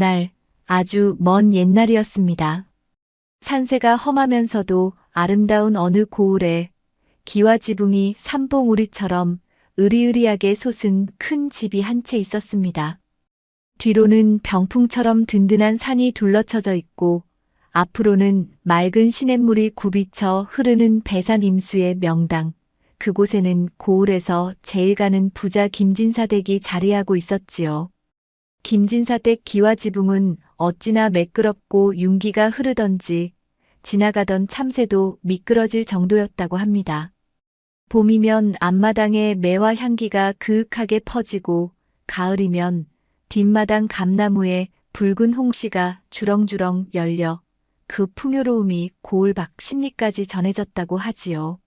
옛날, 아주 먼 옛날이었습니다. 산세가 험하면서도 아름다운 어느 고을에 기와 지붕이 삼봉우리처럼 으리으리하게 솟은 큰 집이 한 채 있었습니다. 뒤로는 병풍처럼 든든한 산이 둘러쳐져 있고 앞으로는 맑은 시냇물이 굽이쳐 흐르는 배산 임수의 명당, 그곳에는 고을에서 제일 가는 부자 김진사 댁이 자리하고 있었지요. 김진사 댁 기와 지붕은 어찌나 매끄럽고 윤기가 흐르던지 지나가던 참새도 미끄러질 정도였다고 합니다. 봄이면 앞마당에 매화 향기가 그윽하게 퍼지고 가을이면 뒷마당 감나무에 붉은 홍시가 주렁주렁 열려 그 풍요로움이 고을 밖 심리까지 전해졌다고 하지요.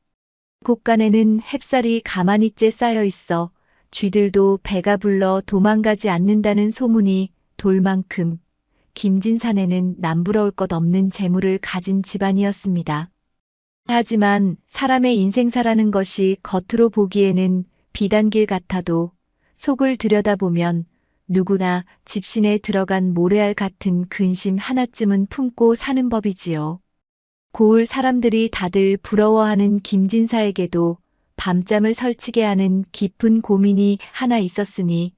곳간에는 햅쌀이 가마니째 쌓여 있어 쥐들도 배가 불러 도망가지 않는다는 소문이 돌 만큼 김진산에는 남부러울 것 없는 재물을 가진 집안이었습니다. 하지만 사람의 인생사라는 것이 겉으로 보기에는 비단길 같아도 속을 들여다보면 누구나 집신에 들어간 모래알 같은 근심 하나쯤은 품고 사는 법이지요. 고을 사람들이 다들 부러워하는 김진사에게도 밤잠을 설치게 하는 깊은 고민이 하나 있었으니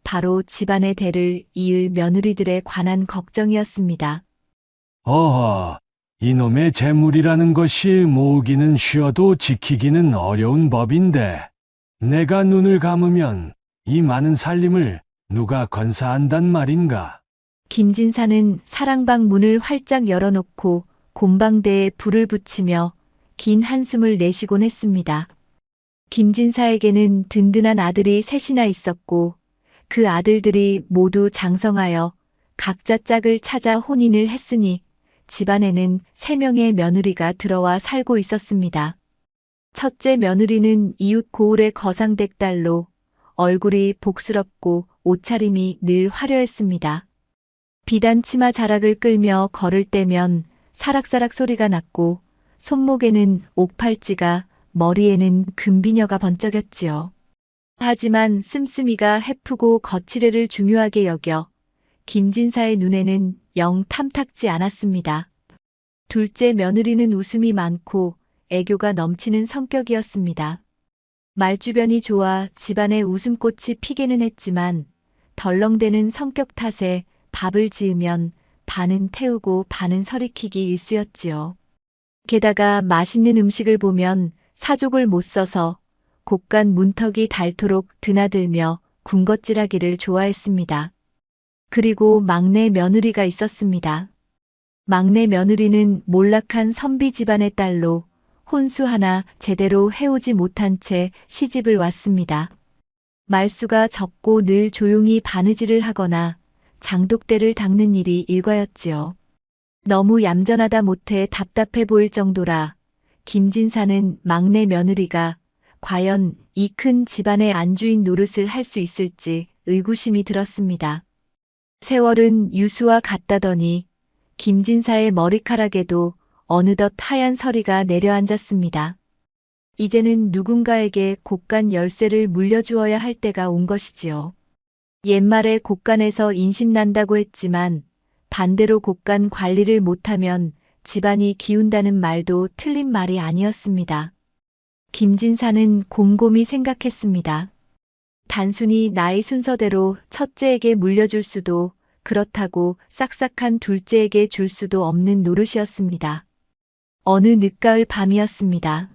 바로 집안의 대를 이을 며느리들에 관한 걱정이었습니다. 어허, 이놈의 재물이라는 것이 모으기는 쉬워도 지키기는 어려운 법인데, 내가 눈을 감으면 이 많은 살림을 누가 건사한단 말인가? 김진사는 사랑방 문을 활짝 열어놓고 곰방대에 불을 붙이며 긴 한숨을 내쉬곤 했습니다. 김진사에게는 든든한 아들이 셋이나 있었고 그 아들들이 모두 장성하여 각자 짝을 찾아 혼인을 했으니 집안에는 3명의 며느리가 들어와 살고 있었습니다. 첫째 며느리는 이웃 고을의 거상댁 딸로 얼굴이 복스럽고 옷차림이 늘 화려했습니다. 비단 치마 자락을 끌며 걸을 때면 사락사락 소리가 났고 손목에는 옥팔찌가 머리에는 금비녀가 번쩍였지요. 하지만 씀씀이가 해프고 거칠애를 중요하게 여겨 김진사의 눈에는 영 탐탁지 않았습니다. 둘째 며느리는 웃음이 많고 애교가 넘치는 성격이었습니다. 말주변이 좋아 집안에 웃음꽃이 피기는 했지만 덜렁대는 성격 탓에 밥을 지으면 반은 태우고 반은 서리키기 일쑤였지요. 게다가 맛있는 음식을 보면 사족을 못 써서 곳간 문턱이 닳도록 드나들며 군것질하기를 좋아했습니다. 그리고 막내 며느리가 있었습니다. 막내 며느리는 몰락한 선비 집안의 딸로 혼수 하나 제대로 해오지 못한 채 시집을 왔습니다. 말수가 적고 늘 조용히 바느질을 하거나 장독대를 닦는 일이 일과였지요. 너무 얌전하다 못해 답답해 보일 정도라 김진사는 막내 며느리가 과연 이 큰 집안의 안주인 노릇을 할 수 있을지 의구심이 들었습니다. 세월은 유수와 같다더니 김진사의 머리카락에도 어느덧 하얀 서리가 내려앉았습니다. 이제는 누군가에게 곳간 열쇠를 물려주어야 할 때가 온 것이지요. 옛말에 곳간에서 인심난다고 했지만 반대로 곳간 관리를 못하면 집안이 기운다는 말도 틀린 말이 아니었습니다. 김진사는 곰곰이 생각했습니다. 단순히 나이 순서대로 첫째에게 물려줄 수도 그렇다고 싹싹한 둘째에게 줄 수도 없는 노릇이었습니다. 어느 늦가을 밤이었습니다.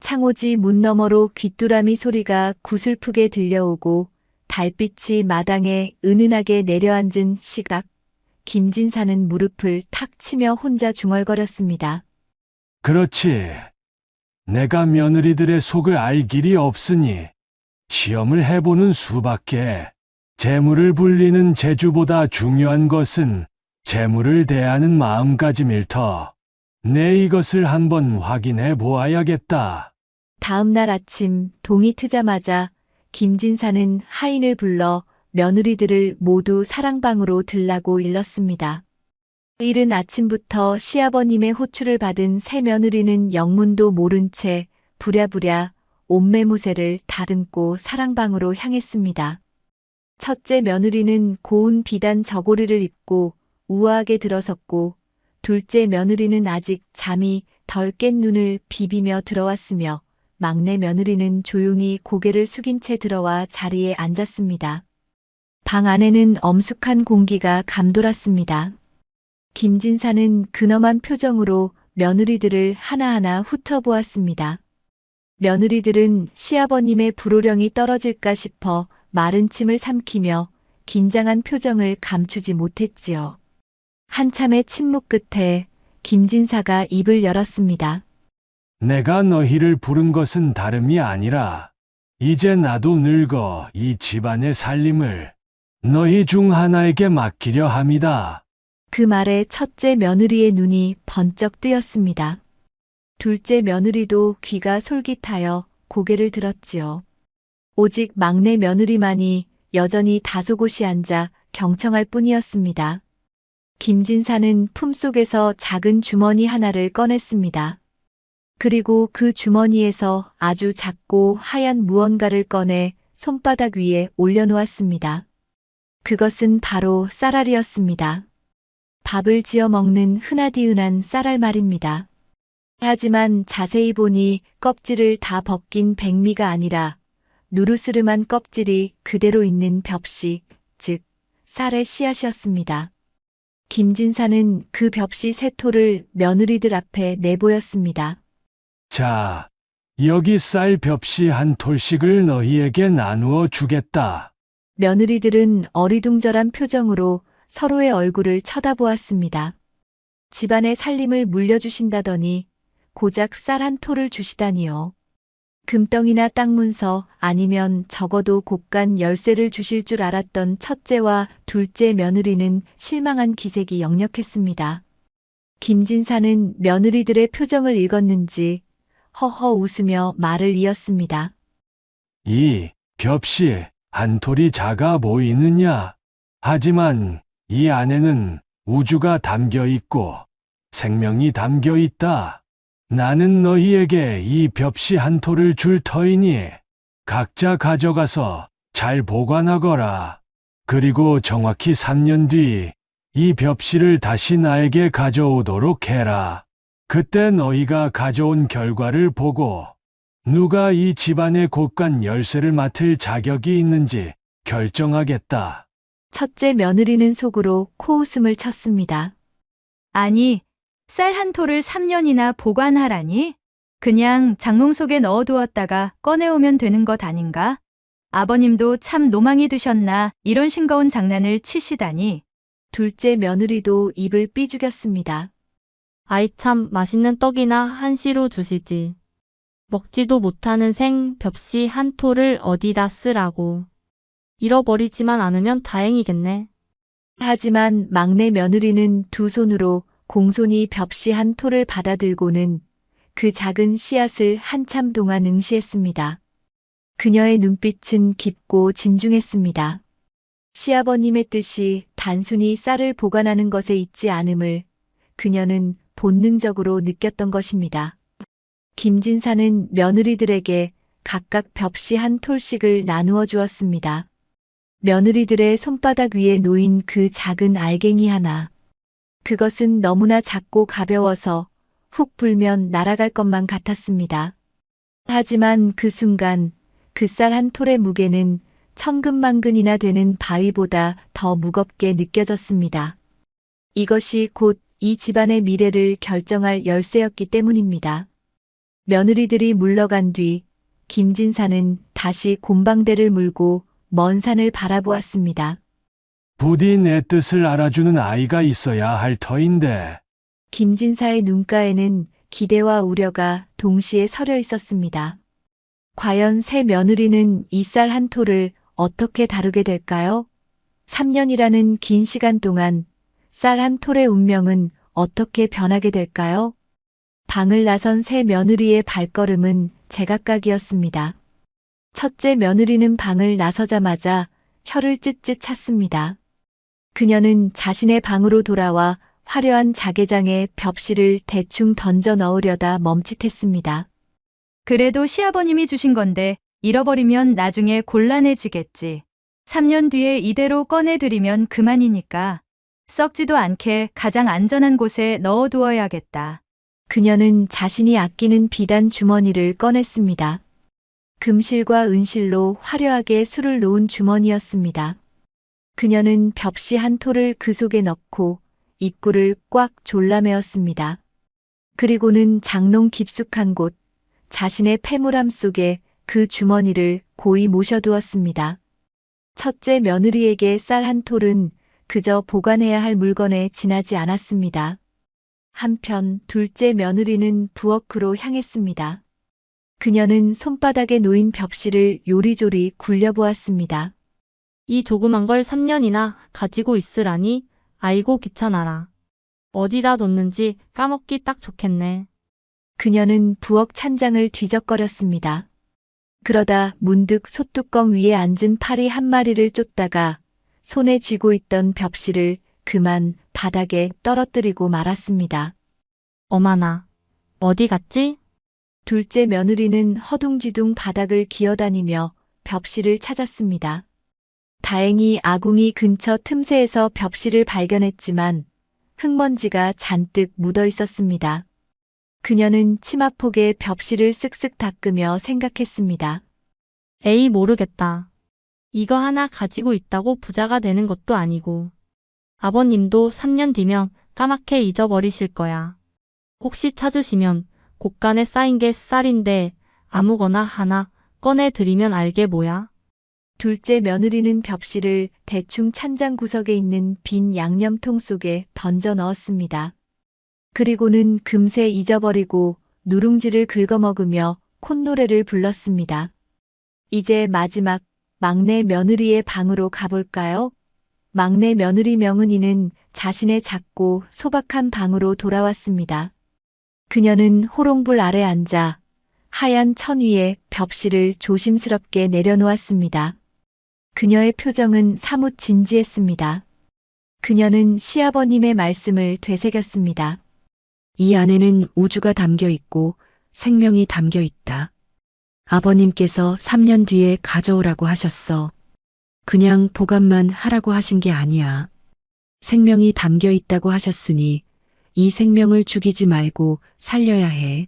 창호지 문 너머로 귀뚜라미 소리가 구슬프게 들려오고 달빛이 마당에 은은하게 내려앉은 시각, 김진사는 무릎을 탁 치며 혼자 중얼거렸습니다. 그렇지. 내가 며느리들의 속을 알 길이 없으니 시험을 해보는 수밖에. 재물을 불리는 재주보다 중요한 것은 재물을 대하는 마음가짐일 터. 내 이것을 한번 확인해 보아야겠다. 다음 날 아침 동이 트자마자 김진사는 하인을 불러 며느리들을 모두 사랑방으로 들라고 일렀습니다. 이른 아침부터 시아버님의 호출을 받은 새 며느리는 영문도 모른 채 부랴부랴 옷매무새를 다듬고 사랑방으로 향했습니다. 첫째 며느리는 고운 비단 저고리를 입고 우아하게 들어섰고, 둘째 며느리는 아직 잠이 덜 깬 눈을 비비며 들어왔으며, 막내 며느리는 조용히 고개를 숙인 채 들어와 자리에 앉았습니다. 방 안에는 엄숙한 공기가 감돌았습니다. 김진사는 근엄한 표정으로 며느리들을 하나하나 훑어보았습니다. 며느리들은 시아버님의 불호령이 떨어질까 싶어 마른 침을 삼키며 긴장한 표정을 감추지 못했지요. 한참의 침묵 끝에 김진사가 입을 열었습니다. 내가 너희를 부른 것은 다름이 아니라 이제 나도 늙어 이 집안의 살림을 너희 중 하나에게 맡기려 함이다. 그 말에 첫째 며느리의 눈이 번쩍 뜨였습니다. 둘째 며느리도 귀가 솔깃하여 고개를 들었지요. 오직 막내 며느리만이 여전히 다소곳이 앉아 경청할 뿐이었습니다. 김진사는 품속에서 작은 주머니 하나를 꺼냈습니다. 그리고 그 주머니에서 아주 작고 하얀 무언가를 꺼내 손바닥 위에 올려놓았습니다. 그것은 바로 쌀알이었습니다. 밥을 지어 먹는 흔하디흔한 쌀알 말입니다. 하지만 자세히 보니 껍질을 다 벗긴 백미가 아니라 누르스름한 껍질이 그대로 있는 벽씨, 즉 쌀의 씨앗이었습니다. 김진사는 그 벽씨 세 톨을 며느리들 앞에 내보였습니다. 자, 여기 쌀 벽시 한 톨씩을 너희에게 나누어 주겠다. 며느리들은 어리둥절한 표정으로 서로의 얼굴을 쳐다보았습니다. 집안의 살림을 물려주신다더니 고작 쌀 한 톨을 주시다니요. 금덩이나 땅 문서 아니면 적어도 곳간 열쇠를 주실 줄 알았던 첫째와 둘째 며느리는 실망한 기색이 역력했습니다. 김진사는 며느리들의 표정을 읽었는지 허허 웃으며 말을 이었습니다. 이 벽시 한 톨이 작아 보이느냐? 하지만 이 안에는 우주가 담겨 있고 생명이 담겨 있다. 나는 너희에게 이 벽시 한 톨을 줄 터이니 각자 가져가서 잘 보관하거라. 그리고 정확히 3년 뒤 이 벽시를 다시 나에게 가져오도록 해라. 그때 너희가 가져온 결과를 보고 누가 이 집안의 곳간 열쇠를 맡을 자격이 있는지 결정하겠다. 첫째 며느리는 속으로 코웃음을 쳤습니다. 아니, 쌀 한 톨을 3년이나 보관하라니? 그냥 장롱 속에 넣어두었다가 꺼내오면 되는 것 아닌가? 아버님도 참 노망이 드셨나 이런 싱거운 장난을 치시다니. 둘째 며느리도 입을 삐죽였습니다. 아이 참 맛있는 떡이나 한시로 주시지. 먹지도 못하는 생 벽시 한 톨을 어디다 쓰라고. 잃어버리지만 않으면 다행이겠네. 하지만 막내 며느리는 두 손으로 공손히 벽시 한 톨을 받아들고는 그 작은 씨앗을 한참 동안 응시했습니다. 그녀의 눈빛은 깊고 진중했습니다. 시아버님의 뜻이 단순히 쌀을 보관하는 것에 있지 않음을 그녀는 본능적으로 느꼈던 것입니다. 김진사는 며느리들에게 각각 벽시 한 톨씩을 나누어 주었습니다. 며느리들의 손바닥 위에 놓인 그 작은 알갱이 하나. 그것은 너무나 작고 가벼워서 훅 불면 날아갈 것만 같았습니다. 하지만 그 순간 그 쌀 한 톨의 무게는 천근만근이나 되는 바위보다 더 무겁게 느껴졌습니다. 이것이 곧 이 집안의 미래를 결정할 열쇠였기 때문입니다. 며느리들이 물러간 뒤 김진사는 다시 곰방대를 물고 먼 산을 바라보았습니다. 부디 내 뜻을 알아주는 아이가 있어야 할 터인데. 김진사의 눈가에는 기대와 우려가 동시에 서려 있었습니다. 과연 새 며느리는 이 쌀 한 톨을 어떻게 다루게 될까요? 3년이라는 긴 시간 동안 쌀 한 톨의 운명은 어떻게 변하게 될까요? 방을 나선 새 며느리의 발걸음은 제각각이었습니다. 첫째 며느리는 방을 나서자마자 혀를 쯧쯧 찼습니다. 그녀는 자신의 방으로 돌아와 화려한 자개장에 벽시를 대충 던져 넣으려다 멈칫했습니다. 그래도 시아버님이 주신 건데 잃어버리면 나중에 곤란해지겠지. 3년 뒤에 이대로 꺼내들이면 그만이니까 썩지도 않게 가장 안전한 곳에 넣어두어야겠다. 그녀는 자신이 아끼는 비단 주머니를 꺼냈습니다. 금실과 은실로 화려하게 술을 놓은 주머니였습니다. 그녀는 벽시 한 톨을 그 속에 넣고 입구를 꽉 졸라매었습니다. 그리고는 장롱 깊숙한 곳, 자신의 패물함 속에 그 주머니를 고이 모셔두었습니다. 첫째 며느리에게 쌀 한 톨은 그저 보관해야 할 물건에 지나지 않았습니다. 한편 둘째 며느리는 부엌으로 향했습니다. 그녀는 손바닥에 놓인 벽시를 요리조리 굴려보았습니다. 이 조그만 걸 3년이나 가지고 있으라니 아이고 귀찮아라. 어디다 뒀는지 까먹기 딱 좋겠네. 그녀는 부엌 찬장을 뒤적거렸습니다. 그러다 문득 솥뚜껑 위에 앉은 파리 한 마리를 쫓다가 손에 쥐고 있던 벽시를 그만 바닥에 떨어뜨리고 말았습니다. 어마나. 어디 갔지? 둘째 며느리는 허둥지둥 바닥을 기어다니며 벽시를 찾았습니다. 다행히 아궁이 근처 틈새에서 벽시를 발견했지만 흙먼지가 잔뜩 묻어 있었습니다. 그녀는 치마폭에 벽시를 쓱쓱 닦으며 생각했습니다. 에이 모르겠다. 이거 하나 가지고 있다고 부자가 되는 것도 아니고. 아버님도 3년 뒤면 까맣게 잊어버리실 거야. 혹시 찾으시면 곳간에 쌓인 게 쌀인데 아무거나 하나 꺼내드리면 알게 뭐야. 둘째 며느리는 벽시를 대충 찬장 구석에 있는 빈 양념통 속에 던져 넣었습니다. 그리고는 금세 잊어버리고 누룽지를 긁어먹으며 콧노래를 불렀습니다. 이제 마지막 막내 며느리의 방으로 가볼까요? 막내 며느리 명은이는 자신의 작고 소박한 방으로 돌아왔습니다. 그녀는 호롱불 아래 앉아 하얀 천 위에 벽시를 조심스럽게 내려놓았습니다. 그녀의 표정은 사뭇 진지했습니다. 그녀는 시아버님의 말씀을 되새겼습니다. 이 안에는 우주가 담겨 있고 생명이 담겨 있다. 아버님께서 3년 뒤에 가져오라고 하셨어. 그냥 보관만 하라고 하신 게 아니야. 생명이 담겨 있다고 하셨으니 이 생명을 죽이지 말고 살려야 해.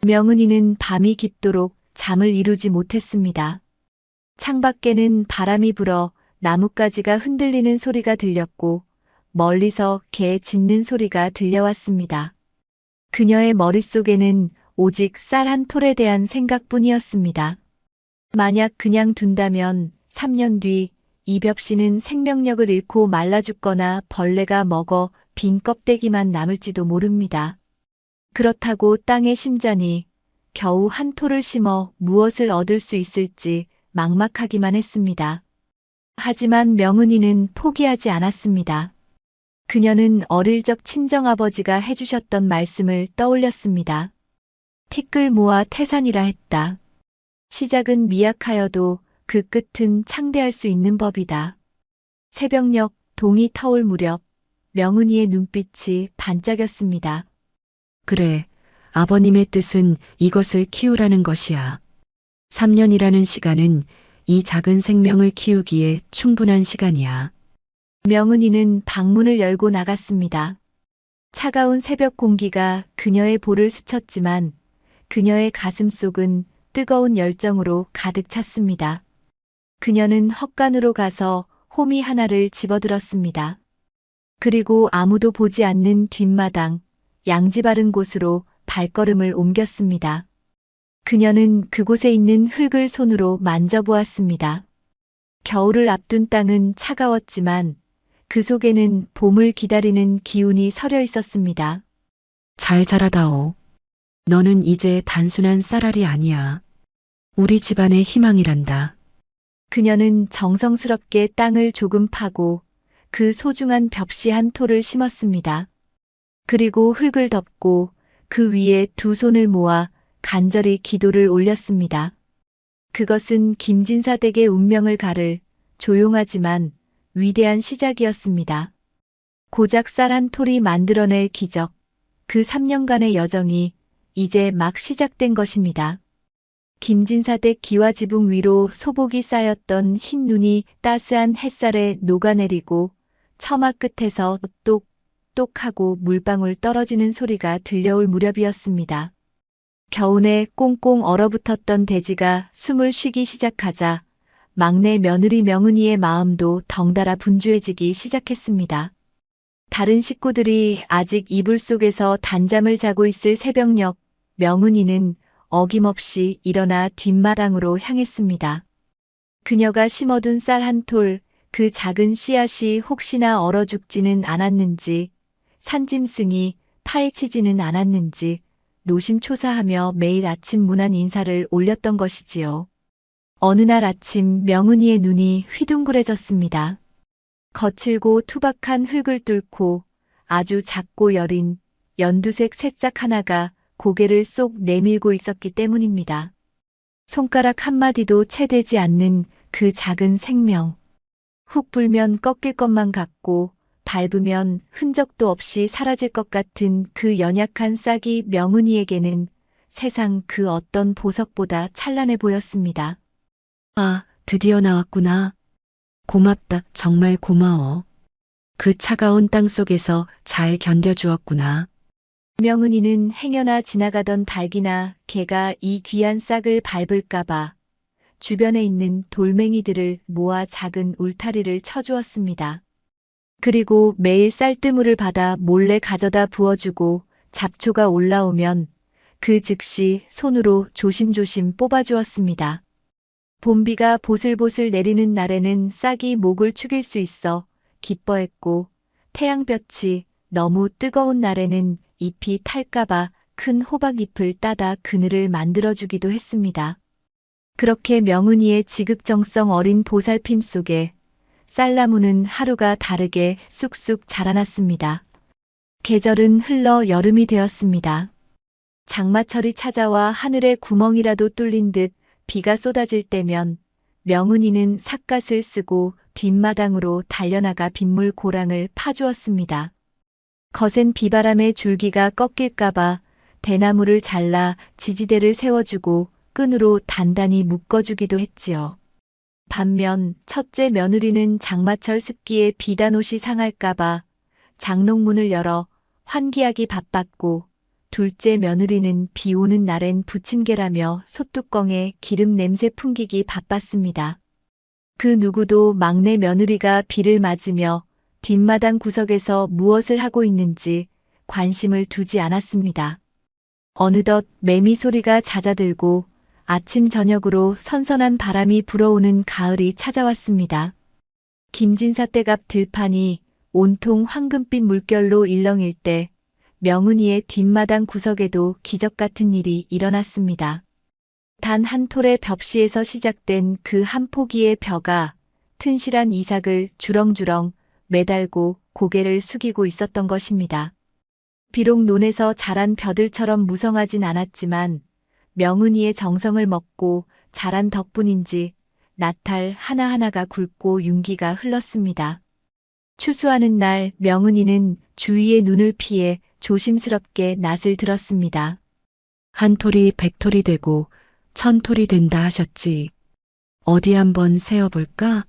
명은이는 밤이 깊도록 잠을 이루지 못했습니다. 창밖에는 바람이 불어 나뭇가지가 흔들리는 소리가 들렸고 멀리서 개 짖는 소리가 들려왔습니다. 그녀의 머릿속에는 오직 쌀 한 톨에 대한 생각뿐이었습니다. 만약 그냥 둔다면 3년 뒤 이 벽시는 생명력을 잃고 말라 죽거나 벌레가 먹어 빈 껍데기만 남을지도 모릅니다. 그렇다고 땅에 심자니 겨우 한 톨을 심어 무엇을 얻을 수 있을지 막막하기만 했습니다. 하지만 명은이는 포기하지 않았습니다. 그녀는 어릴 적 친정아버지가 해주셨던 말씀을 떠올렸습니다. 티끌 모아 태산이라 했다. 시작은 미약하여도 그 끝은 창대할 수 있는 법이다. 새벽녘 동이 터올 무렵 명은이의 눈빛이 반짝였습니다. 그래, 아버님의 뜻은 이것을 키우라는 것이야. 3년이라는 시간은 이 작은 생명을 키우기에 충분한 시간이야. 명은이는 방문을 열고 나갔습니다. 차가운 새벽 공기가 그녀의 볼을 스쳤지만 그녀의 가슴 속은 뜨거운 열정으로 가득 찼습니다. 그녀는 헛간으로 가서 호미 하나를 집어들었습니다. 그리고 아무도 보지 않는 뒷마당, 양지 바른 곳으로 발걸음을 옮겼습니다. 그녀는 그곳에 있는 흙을 손으로 만져보았습니다. 겨울을 앞둔 땅은 차가웠지만 그 속에는 봄을 기다리는 기운이 서려 있었습니다. 잘 자라다오. 너는 이제 단순한 쌀알이 아니야. 우리 집안의 희망이란다. 그녀는 정성스럽게 땅을 조금 파고 그 소중한 벽시 한 톨을 심었습니다. 그리고 흙을 덮고 그 위에 두 손을 모아 간절히 기도를 올렸습니다. 그것은 김진사 댁의 운명을 가를 조용하지만 위대한 시작이었습니다. 고작 쌀 한 톨이 만들어낼 기적, 그 3년간의 여정이 이제 막 시작된 것입니다. 김진사댁 기와 지붕 위로 소복이 쌓였던 흰 눈이 따스한 햇살에 녹아내리고 처마 끝에서 똑똑하고 물방울 떨어지는 소리가 들려올 무렵이었습니다. 겨우내 꽁꽁 얼어붙었던 대지가 숨을 쉬기 시작하자 막내 며느리 명은이의 마음도 덩달아 분주해지기 시작했습니다. 다른 식구들이 아직 이불 속에서 단잠을 자고 있을 새벽녘, 명은이는 어김없이 일어나 뒷마당으로 향했습니다. 그녀가 심어둔 쌀 한 톨, 그 작은 씨앗이 혹시나 얼어 죽지는 않았는지, 산짐승이 파헤치지는 않았는지 노심초사하며 매일 아침 문안 인사를 올렸던 것이지요. 어느 날 아침 명은이의 눈이 휘둥그레졌습니다. 거칠고 투박한 흙을 뚫고 아주 작고 여린 연두색 새싹 하나가 고개를 쏙 내밀고 있었기 때문입니다. 손가락 한마디도 채 되지 않는 그 작은 생명. 훅 불면 꺾일 것만 같고 밟으면 흔적도 없이 사라질 것 같은 그 연약한 싹이 명은이에게는 세상 그 어떤 보석보다 찬란해 보였습니다. 아, 드디어 나왔구나. 고맙다. 정말 고마워. 그 차가운 땅 속에서 잘 견뎌주었구나. 명은이는 행여나 지나가던 닭이나 개가 이 귀한 싹을 밟을까봐 주변에 있는 돌멩이들을 모아 작은 울타리를 쳐주었습니다. 그리고 매일 쌀뜨물을 받아 몰래 가져다 부어주고 잡초가 올라오면 그 즉시 손으로 조심조심 뽑아주었습니다. 봄비가 보슬보슬 내리는 날에는 싹이 목을 축일 수 있어 기뻐했고 태양볕이 너무 뜨거운 날에는 잎이 탈까봐 큰 호박잎을 따다 그늘을 만들어주기도 했습니다. 그렇게 명은이의 지극정성 어린 보살핌 속에 쌀나무는 하루가 다르게 쑥쑥 자라났습니다. 계절은 흘러 여름이 되었습니다. 장마철이 찾아와 하늘에 구멍이라도 뚫린 듯 비가 쏟아질 때면 명은이는 삿갓을 쓰고 뒷마당으로 달려나가 빗물 고랑을 파주었습니다. 거센 비바람에 줄기가 꺾일까봐 대나무를 잘라 지지대를 세워주고 끈으로 단단히 묶어주기도 했지요. 반면 첫째 며느리는 장마철 습기에 비단옷이 상할까봐 장롱문을 열어 환기하기 바빴고 둘째 며느리는 비 오는 날엔 부침개라며 솥뚜껑에 기름 냄새 풍기기 바빴습니다. 그 누구도 막내 며느리가 비를 맞으며 뒷마당 구석에서 무엇을 하고 있는지 관심을 두지 않았습니다. 어느덧 매미 소리가 잦아들고 아침 저녁으로 선선한 바람이 불어오는 가을이 찾아왔습니다. 김진사 댁 앞 들판이 온통 황금빛 물결로 일렁일 때 명은이의 뒷마당 구석에도 기적 같은 일이 일어났습니다. 단 한 톨의 벽시에서 시작된 그 한 포기의 벼가 튼실한 이삭을 주렁주렁 매달고 고개를 숙이고 있었던 것입니다. 비록 논에서 자란 벼들처럼 무성하진 않았지만 명은이의 정성을 먹고 자란 덕분인지 나탈 하나하나가 굵고 윤기가 흘렀습니다. 추수하는 날 명은이는 주위의 눈을 피해 조심스럽게 낫을 들었습니다. 한 톨이 100톨이 되고 1000톨이 된다 하셨지. 어디 한번 세어볼까?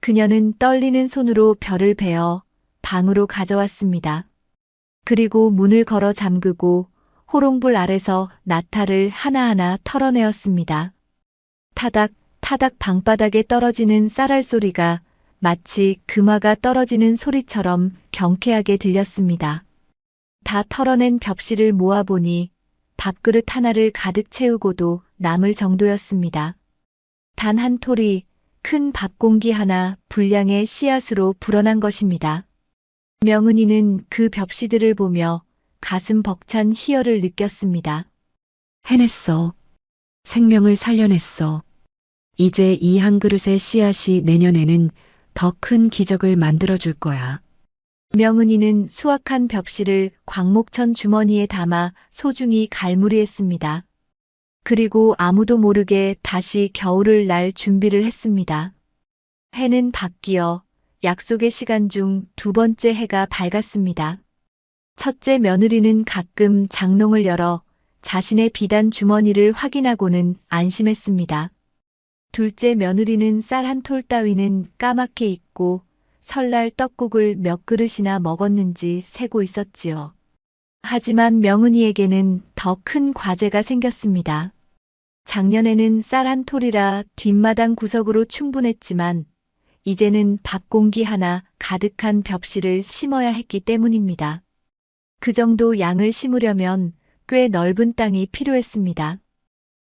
그녀는 떨리는 손으로 벼를 베어 방으로 가져왔습니다. 그리고 문을 걸어 잠그고 호롱불 아래서 나탈을 하나하나 털어내었습니다. 타닥 타닥 방바닥에 떨어지는 쌀알 소리가 마치 금화가 떨어지는 소리처럼 경쾌하게 들렸습니다. 다 털어낸 벽실을 모아보니 밥그릇 하나를 가득 채우고도 남을 정도였습니다. 단 한 톨이 큰 밥공기 하나 분량의 씨앗으로 불어난 것입니다. 명은이는 그 벽시들을 보며 가슴 벅찬 희열을 느꼈습니다. 해냈어. 생명을 살려냈어. 이제 이 한 그릇의 씨앗이 내년에는 더 큰 기적을 만들어줄 거야. 명은이는 수확한 벽시를 광목천 주머니에 담아 소중히 갈무리했습니다. 그리고 아무도 모르게 다시 겨울을 날 준비를 했습니다. 해는 바뀌어 약속의 시간 중 두 번째 해가 밝았습니다. 첫째 며느리는 가끔 장롱을 열어 자신의 비단 주머니를 확인하고는 안심했습니다. 둘째 며느리는 쌀 한 톨 따위는 까맣게 잊고 설날 떡국을 몇 그릇이나 먹었는지 세고 있었지요. 하지만 명은이에게는 더 큰 과제가 생겼습니다. 작년에는 쌀 한 톨이라 뒷마당 구석으로 충분했지만 이제는 밥 공기 하나 가득한 벽실을 심어야 했기 때문입니다. 그 정도 양을 심으려면 꽤 넓은 땅이 필요했습니다.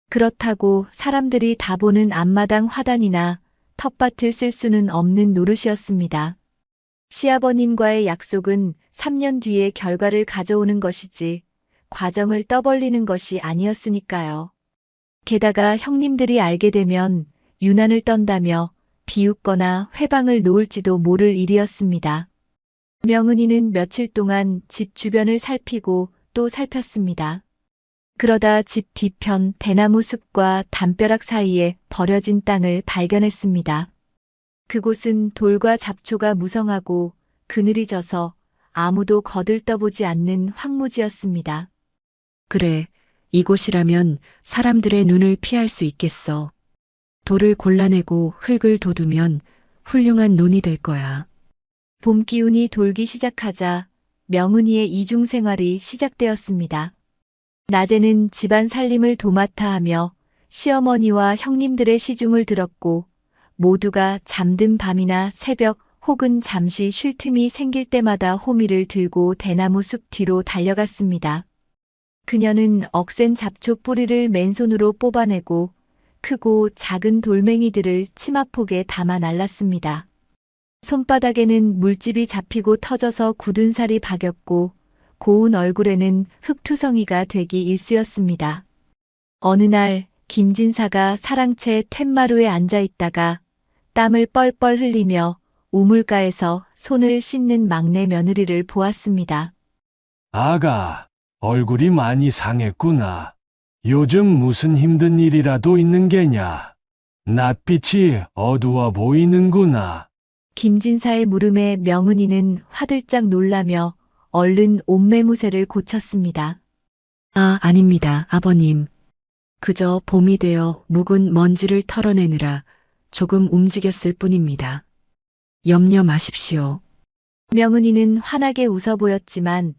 그렇다고 사람들이 다 보는 앞마당 화단이나 텃밭을 쓸 수는 없는 노릇이었습니다. 시아버님과의 약속은 3년 뒤에 결과를 가져오는 것이지 과정을 떠벌리는 것이 아니었으니까요. 게다가 형님들이 알게 되면 유난을 떤다며 비웃거나 회방을 놓을지도 모를 일이었습니다. 명은이는 며칠 동안 집 주변을 살피고 또 살폈습니다. 그러다 집 뒤편 대나무 숲과 담벼락 사이에 버려진 땅을 발견했습니다. 그곳은 돌과 잡초가 무성하고 그늘이 져서 아무도 거들떠보지 않는 황무지였습니다. 그래, 이곳이라면 사람들의 눈을 피할 수 있겠어. 돌을 골라내고 흙을 돋우면 훌륭한 논이 될 거야. 봄 기운이 돌기 시작하자 명은이의 이중 생활이 시작되었습니다. 낮에는 집안 살림을 도맡아 하며 시어머니와 형님들의 시중을 들었고 모두가 잠든 밤이나 새벽 혹은 잠시 쉴 틈이 생길 때마다 호미를 들고 대나무 숲 뒤로 달려갔습니다. 그녀는 억센 잡초 뿌리를 맨손으로 뽑아내고 크고 작은 돌멩이들을 치마폭에 담아 날랐습니다. 손바닥에는 물집이 잡히고 터져서 굳은 살이 박였고 고운 얼굴에는 흙투성이가 되기 일쑤였습니다. 어느 날 김진사가 사랑채 툇마루에 앉아 있다가 땀을 뻘뻘 흘리며 우물가에서 손을 씻는 막내 며느리를 보았습니다. 아가, 얼굴이 많이 상했구나. 요즘 무슨 힘든 일이라도 있는 게냐? 낯빛이 어두워 보이는구나. 김진사의 물음에 명은이는 화들짝 놀라며 얼른 옷매무새를 고쳤습니다. 아, 아닙니다, 아버님. 그저 봄이 되어 묵은 먼지를 털어내느라 조금 움직였을 뿐입니다. 염려 마십시오. 명은이는 환하게 웃어 보였지만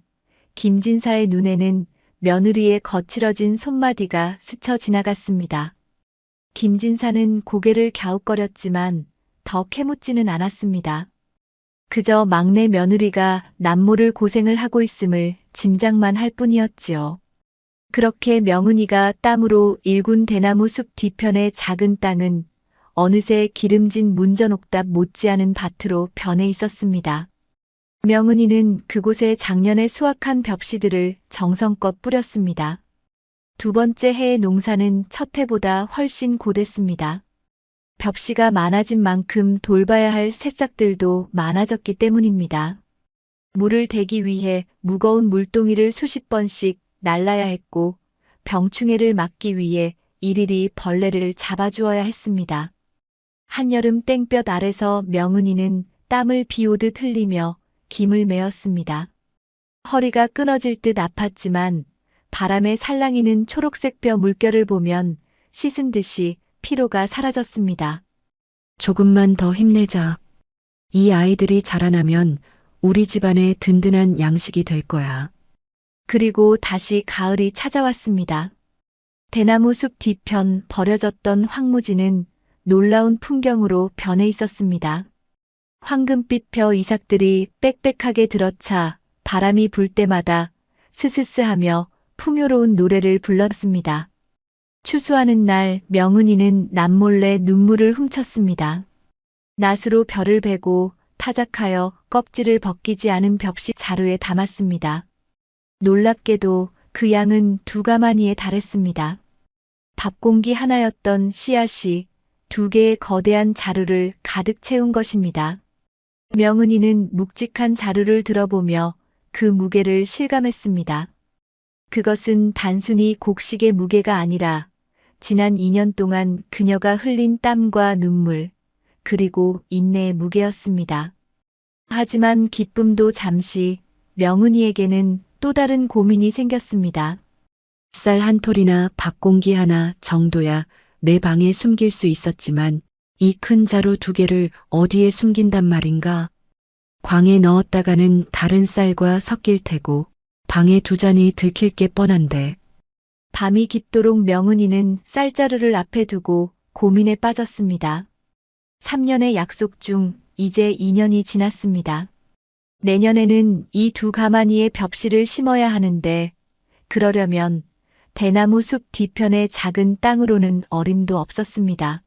김진사의 눈에는 며느리의 거칠어진 손마디가 스쳐 지나갔습니다. 김진사는 고개를 갸웃거렸지만 더 캐묻지는 않았습니다. 그저 막내 며느리가 남모를 고생을 하고 있음을 짐작만 할 뿐이었지요. 그렇게 명은이가 땀으로 일군 대나무 숲 뒤편의 작은 땅은 어느새 기름진 문전옥답 못지않은 밭으로 변해 있었습니다. 명은이는 그곳에 작년에 수확한 벽시들을 정성껏 뿌렸습니다. 두 번째 해의 농사는 첫 해보다 훨씬 고됐습니다. 벽시가 많아진 만큼 돌봐야 할 새싹들도 많아졌기 때문입니다. 물을 대기 위해 무거운 물동이를 수십 번씩 날라야 했고 병충해를 막기 위해 일일이 벌레를 잡아주어야 했습니다. 한여름 땡볕 아래서 명은이는 땀을 비오듯 흘리며 김을 메었습니다. 허리가 끊어질 듯 아팠지만 바람에 살랑이는 초록색 뼈 물결을 보면 씻은 듯이 피로가 사라졌습니다. 조금만 더 힘내자. 이 아이들이 자라나면 우리 집안의 든든한 양식이 될 거야. 그리고 다시 가을이 찾아왔습니다. 대나무 숲 뒤편 버려졌던 황무지는 놀라운 풍경으로 변해 있었습니다. 황금빛 벼 이삭들이 빽빽하게 들어차 바람이 불 때마다 스스스하며 풍요로운 노래를 불렀습니다. 추수하는 날 명은이는 남몰래 눈물을 훔쳤습니다. 낫으로 벼를 베고 타작하여 껍질을 벗기지 않은 벽시 자루에 담았습니다. 놀랍게도 그 양은 2가마니에 달했습니다. 밥공기 하나였던 씨앗이 2개의 거대한 자루를 가득 채운 것입니다. 명은이는 묵직한 자루를 들어보며 그 무게를 실감했습니다. 그것은 단순히 곡식의 무게가 아니라 지난 2년 동안 그녀가 흘린 땀과 눈물, 그리고 인내의 무게였습니다. 하지만 기쁨도 잠시, 명은이에게는 또 다른 고민이 생겼습니다. 쌀 한 톨이나 밥 공기 하나 정도야 내 방에 숨길 수 있었지만 이 큰 자루 2개를 어디에 숨긴단 말인가? 광에 넣었다가는 다른 쌀과 섞일 테고 방에 2잔이 들킬 게 뻔한데. 밤이 깊도록 명은이는 쌀자루를 앞에 두고 고민에 빠졌습니다. 3년의 약속 중 이제 2년이 지났습니다. 내년에는 이 2가마니의 벽시를 심어야 하는데 그러려면 대나무 숲 뒤편의 작은 땅으로는 어림도 없었습니다.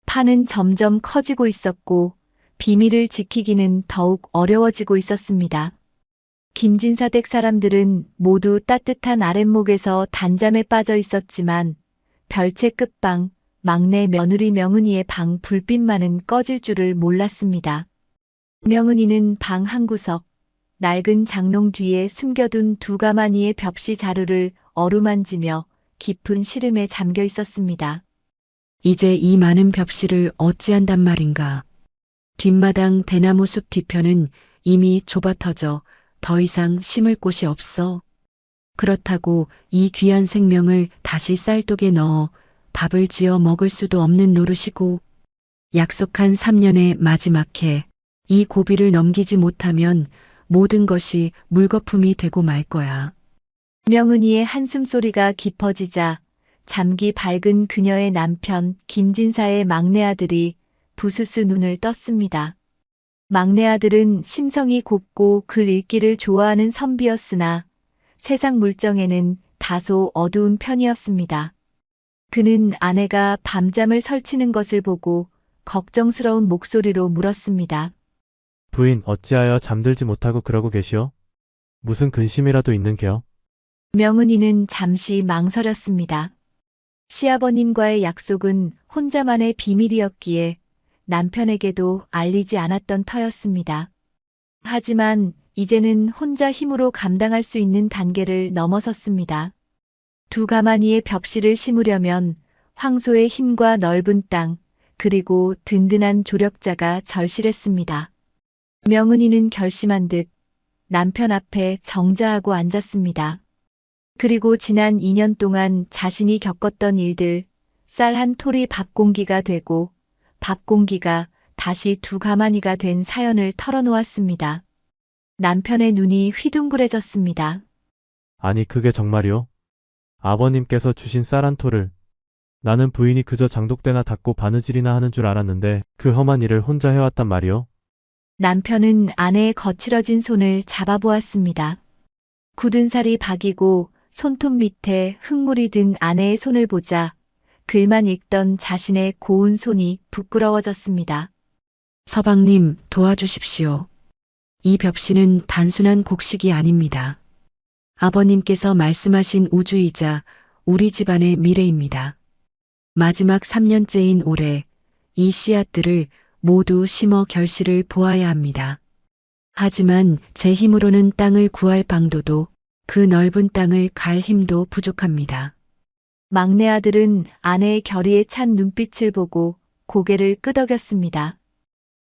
판은 점점 커지고 있었고 비밀을 지키기는 더욱 어려워지고 있었습니다. 김진사 댁 사람들은 모두 따뜻한 아랫목에서 단잠에 빠져 있었지만 별채 끝방 막내 며느리 명은이의 방 불빛만은 꺼질 줄을 몰랐습니다. 명은이는 방 한 구석, 낡은 장롱 뒤에 숨겨둔 2가마니의 벽시 자루를 어루만지며 깊은 시름에 잠겨 있었습니다. 이제 이 많은 벽시를 어찌한단 말인가. 뒷마당 대나무 숲 뒤편은 이미 좁아터져 더 이상 심을 곳이 없어. 그렇다고 이 귀한 생명을 다시 쌀독에 넣어 밥을 지어 먹을 수도 없는 노릇이고 약속한 3년의 마지막 해 이 고비를 넘기지 못하면 모든 것이 물거품이 되고 말 거야. 명은이의 한숨소리가 깊어지자 잠기 밝은 그녀의 남편 김진사의 막내 아들이 부스스 눈을 떴습니다. 막내 아들은 심성이 곱고 글 읽기를 좋아하는 선비였으나 세상 물정에는 다소 어두운 편이었습니다. 그는 아내가 밤잠을 설치는 것을 보고 걱정스러운 목소리로 물었습니다. 부인 어찌하여 잠들지 못하고 그러고 계시오? 무슨 근심이라도 있는겨? 명은이는 잠시 망설였습니다. 시아버님과의 약속은 혼자만의 비밀이었기에 남편에게도 알리지 않았던 터였습니다. 하지만 이제는 혼자 힘으로 감당할 수 있는 단계를 넘어섰습니다. 2가마니의 벽시를 심으려면 황소의 힘과 넓은 땅, 그리고 든든한 조력자가 절실했습니다. 명은이는 결심한 듯 남편 앞에 정자하고 앉았습니다. 그리고 지난 2년 동안 자신이 겪었던 일들, 쌀 한 톨이 밥 공기가 되고 밥 공기가 다시 2가마니가 된 사연을 털어놓았습니다. 남편의 눈이 휘둥그레졌습니다. 아니 그게 정말이오? 아버님께서 주신 쌀 한 톨을 나는 부인이 그저 장독대나 닦고 바느질이나 하는 줄 알았는데 그 험한 일을 혼자 해왔단 말이오? 남편은 아내의 거칠어진 손을 잡아보았습니다. 굳은 살이 박이고 손톱 밑에 흙물이 든 아내의 손을 보자 글만 읽던 자신의 고운 손이 부끄러워졌습니다. 서방님 도와주십시오. 이 벽시는 단순한 곡식이 아닙니다. 아버님께서 말씀하신 우주이자 우리 집안의 미래입니다. 마지막 3년째인 올해 이 씨앗들을 모두 심어 결실을 보아야 합니다. 하지만 제 힘으로는 땅을 구할 방도도 그 넓은 땅을 갈 힘도 부족합니다. 막내 아들은 아내의 결의에 찬 눈빛을 보고 고개를 끄덕였습니다.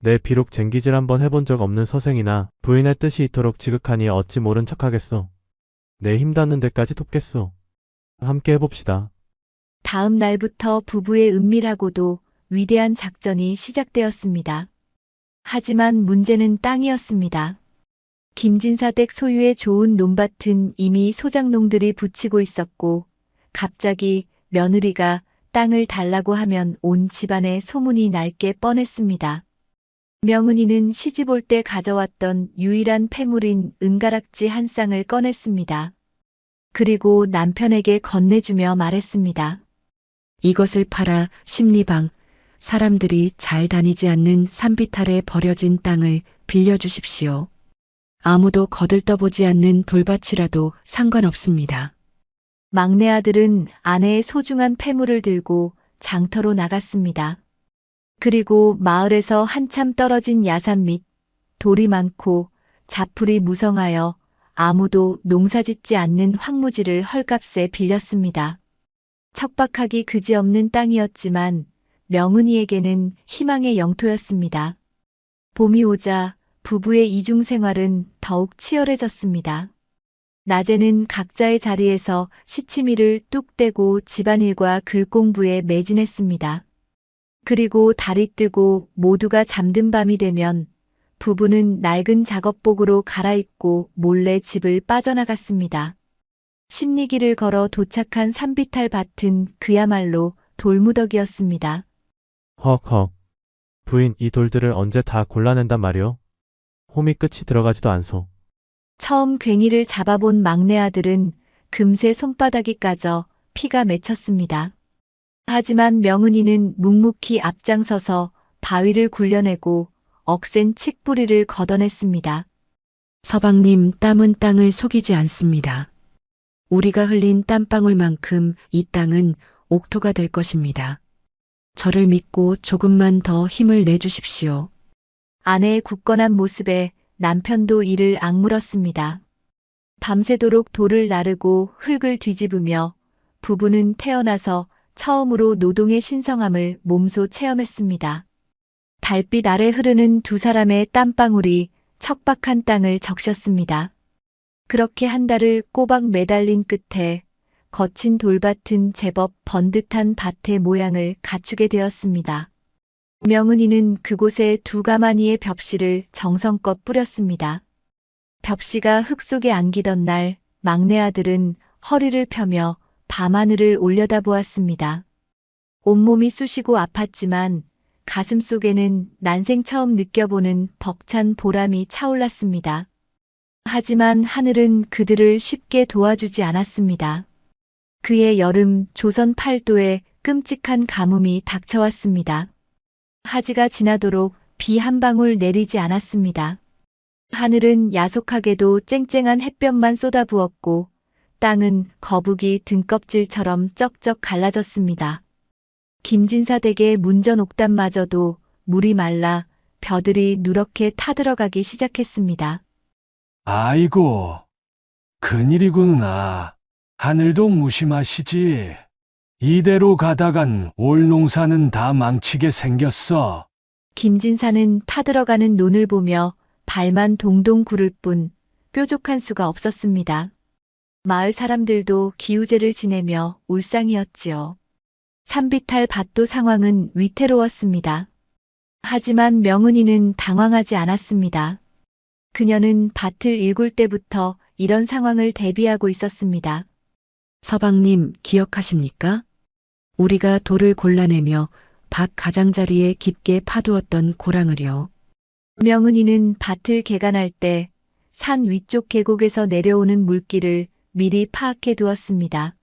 내 비록 쟁기질 한번 해본 적 없는 서생이나 부인의 뜻이 이토록 지극하니 어찌 모른 척하겠소. 내 힘 닿는 데까지 돕겠소. 함께 해봅시다. 다음 날부터 부부의 은밀하고도 위대한 작전이 시작되었습니다. 하지만 문제는 땅이었습니다. 김진사 댁 소유의 좋은 논밭은 이미 소작농들이 붙이고 있었고 갑자기 며느리가 땅을 달라고 하면 온 집안에 소문이 날 게 뻔했습니다. 명은이는 시집 올 때 가져왔던 유일한 폐물인 은가락지 한 쌍을 꺼냈습니다. 그리고 남편에게 건네주며 말했습니다. 이것을 팔아 심리방, 사람들이 잘 다니지 않는 산비탈에 버려진 땅을 빌려주십시오. 아무도 거들떠보지 않는 돌밭이라도 상관없습니다. 막내 아들은 아내의 소중한 폐물을 들고 장터로 나갔습니다. 그리고 마을에서 한참 떨어진 야산 밑 돌이 많고 자풀이 무성하여 아무도 농사짓지 않는 황무지를 헐값에 빌렸습니다. 척박하기 그지없는 땅이었지만 명은이에게는 희망의 영토였습니다. 봄이 오자 부부의 이중 생활은 더욱 치열해졌습니다. 낮에는 각자의 자리에서 시치미를 뚝 떼고 집안일과 글공부에 매진했습니다. 그리고 달이 뜨고 모두가 잠든 밤이 되면 부부는 낡은 작업복으로 갈아입고 몰래 집을 빠져나갔습니다. 십리기를 걸어 도착한 산비탈 밭은 그야말로 돌무더기였습니다. 헉헉. 부인, 이 돌들을 언제 다 골라낸단 말이오? 홈이 끝이 들어가지도 않소. 처음 괭이를 잡아본 막내 아들은 금세 손바닥이 까져 피가 맺혔습니다. 하지만 명은이는 묵묵히 앞장서서 바위를 굴려내고 억센 칡뿌리를 걷어냈습니다. 서방님, 땀은 땅을 속이지 않습니다. 우리가 흘린 땀방울만큼 이 땅은 옥토가 될 것입니다. 저를 믿고 조금만 더 힘을 내주십시오. 아내의 굳건한 모습에 남편도 이를 악물었습니다. 밤새도록 돌을 나르고 흙을 뒤집으며 부부는 태어나서 처음으로 노동의 신성함을 몸소 체험했습니다. 달빛 아래 흐르는 두 사람의 땀방울이 척박한 땅을 적셨습니다. 그렇게 한 달을 꼬박 매달린 끝에 거친 돌밭은 제법 번듯한 밭의 모양을 갖추게 되었습니다. 명은이는 그곳에 두 가마니의 벽씨를 정성껏 뿌렸습니다. 벽씨가 흙 속에 안기던 날 막내 아들은 허리를 펴며 밤하늘을 올려다보았습니다. 온몸이 쑤시고 아팠지만 가슴 속에는 난생 처음 느껴보는 벅찬 보람이 차올랐습니다. 하지만 하늘은 그들을 쉽게 도와주지 않았습니다. 그의 여름 조선 팔도에 끔찍한 가뭄이 닥쳐왔습니다. 하지가 지나도록 비 한 방울 내리지 않았습니다. 하늘은 야속하게도 쨍쨍한 햇볕만 쏟아부었고 땅은 거북이 등껍질처럼 쩍쩍 갈라졌습니다. 김진사 댁의 문전 옥담마저도 물이 말라 벼들이 누렇게 타들어가기 시작했습니다. 아이고, 큰일이구나. 하늘도 무심하시지. 이대로 가다간 올 농사는 다 망치게 생겼어. 김진사는 타들어가는 논을 보며 발만 동동 구를 뿐 뾰족한 수가 없었습니다. 마을 사람들도 기우제를 지내며 울상이었지요. 산비탈 밭도 상황은 위태로웠습니다. 하지만 명은이는 당황하지 않았습니다. 그녀는 밭을 일굴 때부터 이런 상황을 대비하고 있었습니다. 서방님, 기억하십니까? 우리가 돌을 골라내며 밭 가장자리에 깊게 파두었던 고랑을요. 명은이는 밭을 개간할 때 산 위쪽 계곡에서 내려오는 물길을 미리 파악해 두었습니다.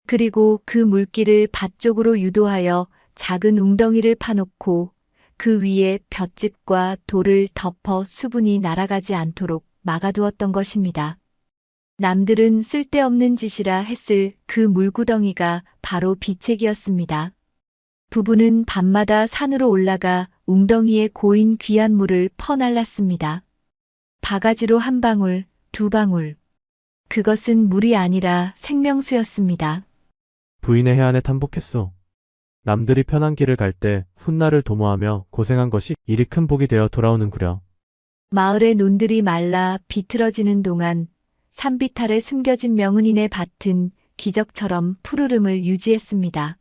그리고 그 물길을 밭 쪽으로 유도하여 작은 웅덩이를 파놓고 그 위에 볏짚과 돌을 덮어 수분이 날아가지 않도록 막아두었던 것입니다. 남들은 쓸데없는 짓이라 했을 그 물구덩이가 바로 비책이었습니다. 부부는 밤마다 산으로 올라가 웅덩이에 고인 귀한 물을 퍼날랐습니다. 바가지로 한 방울, 두 방울. 그것은 물이 아니라 생명수였습니다. 부인의 해안에 탐복했소. 남들이 편한 길을 갈 때 훗날을 도모하며 고생한 것이 이리 큰 복이 되어 돌아오는구려. 마을의 논들이 말라 비틀어지는 동안 산비탈에 숨겨진 명은이네 밭은 기적처럼 푸르름을 유지했습니다.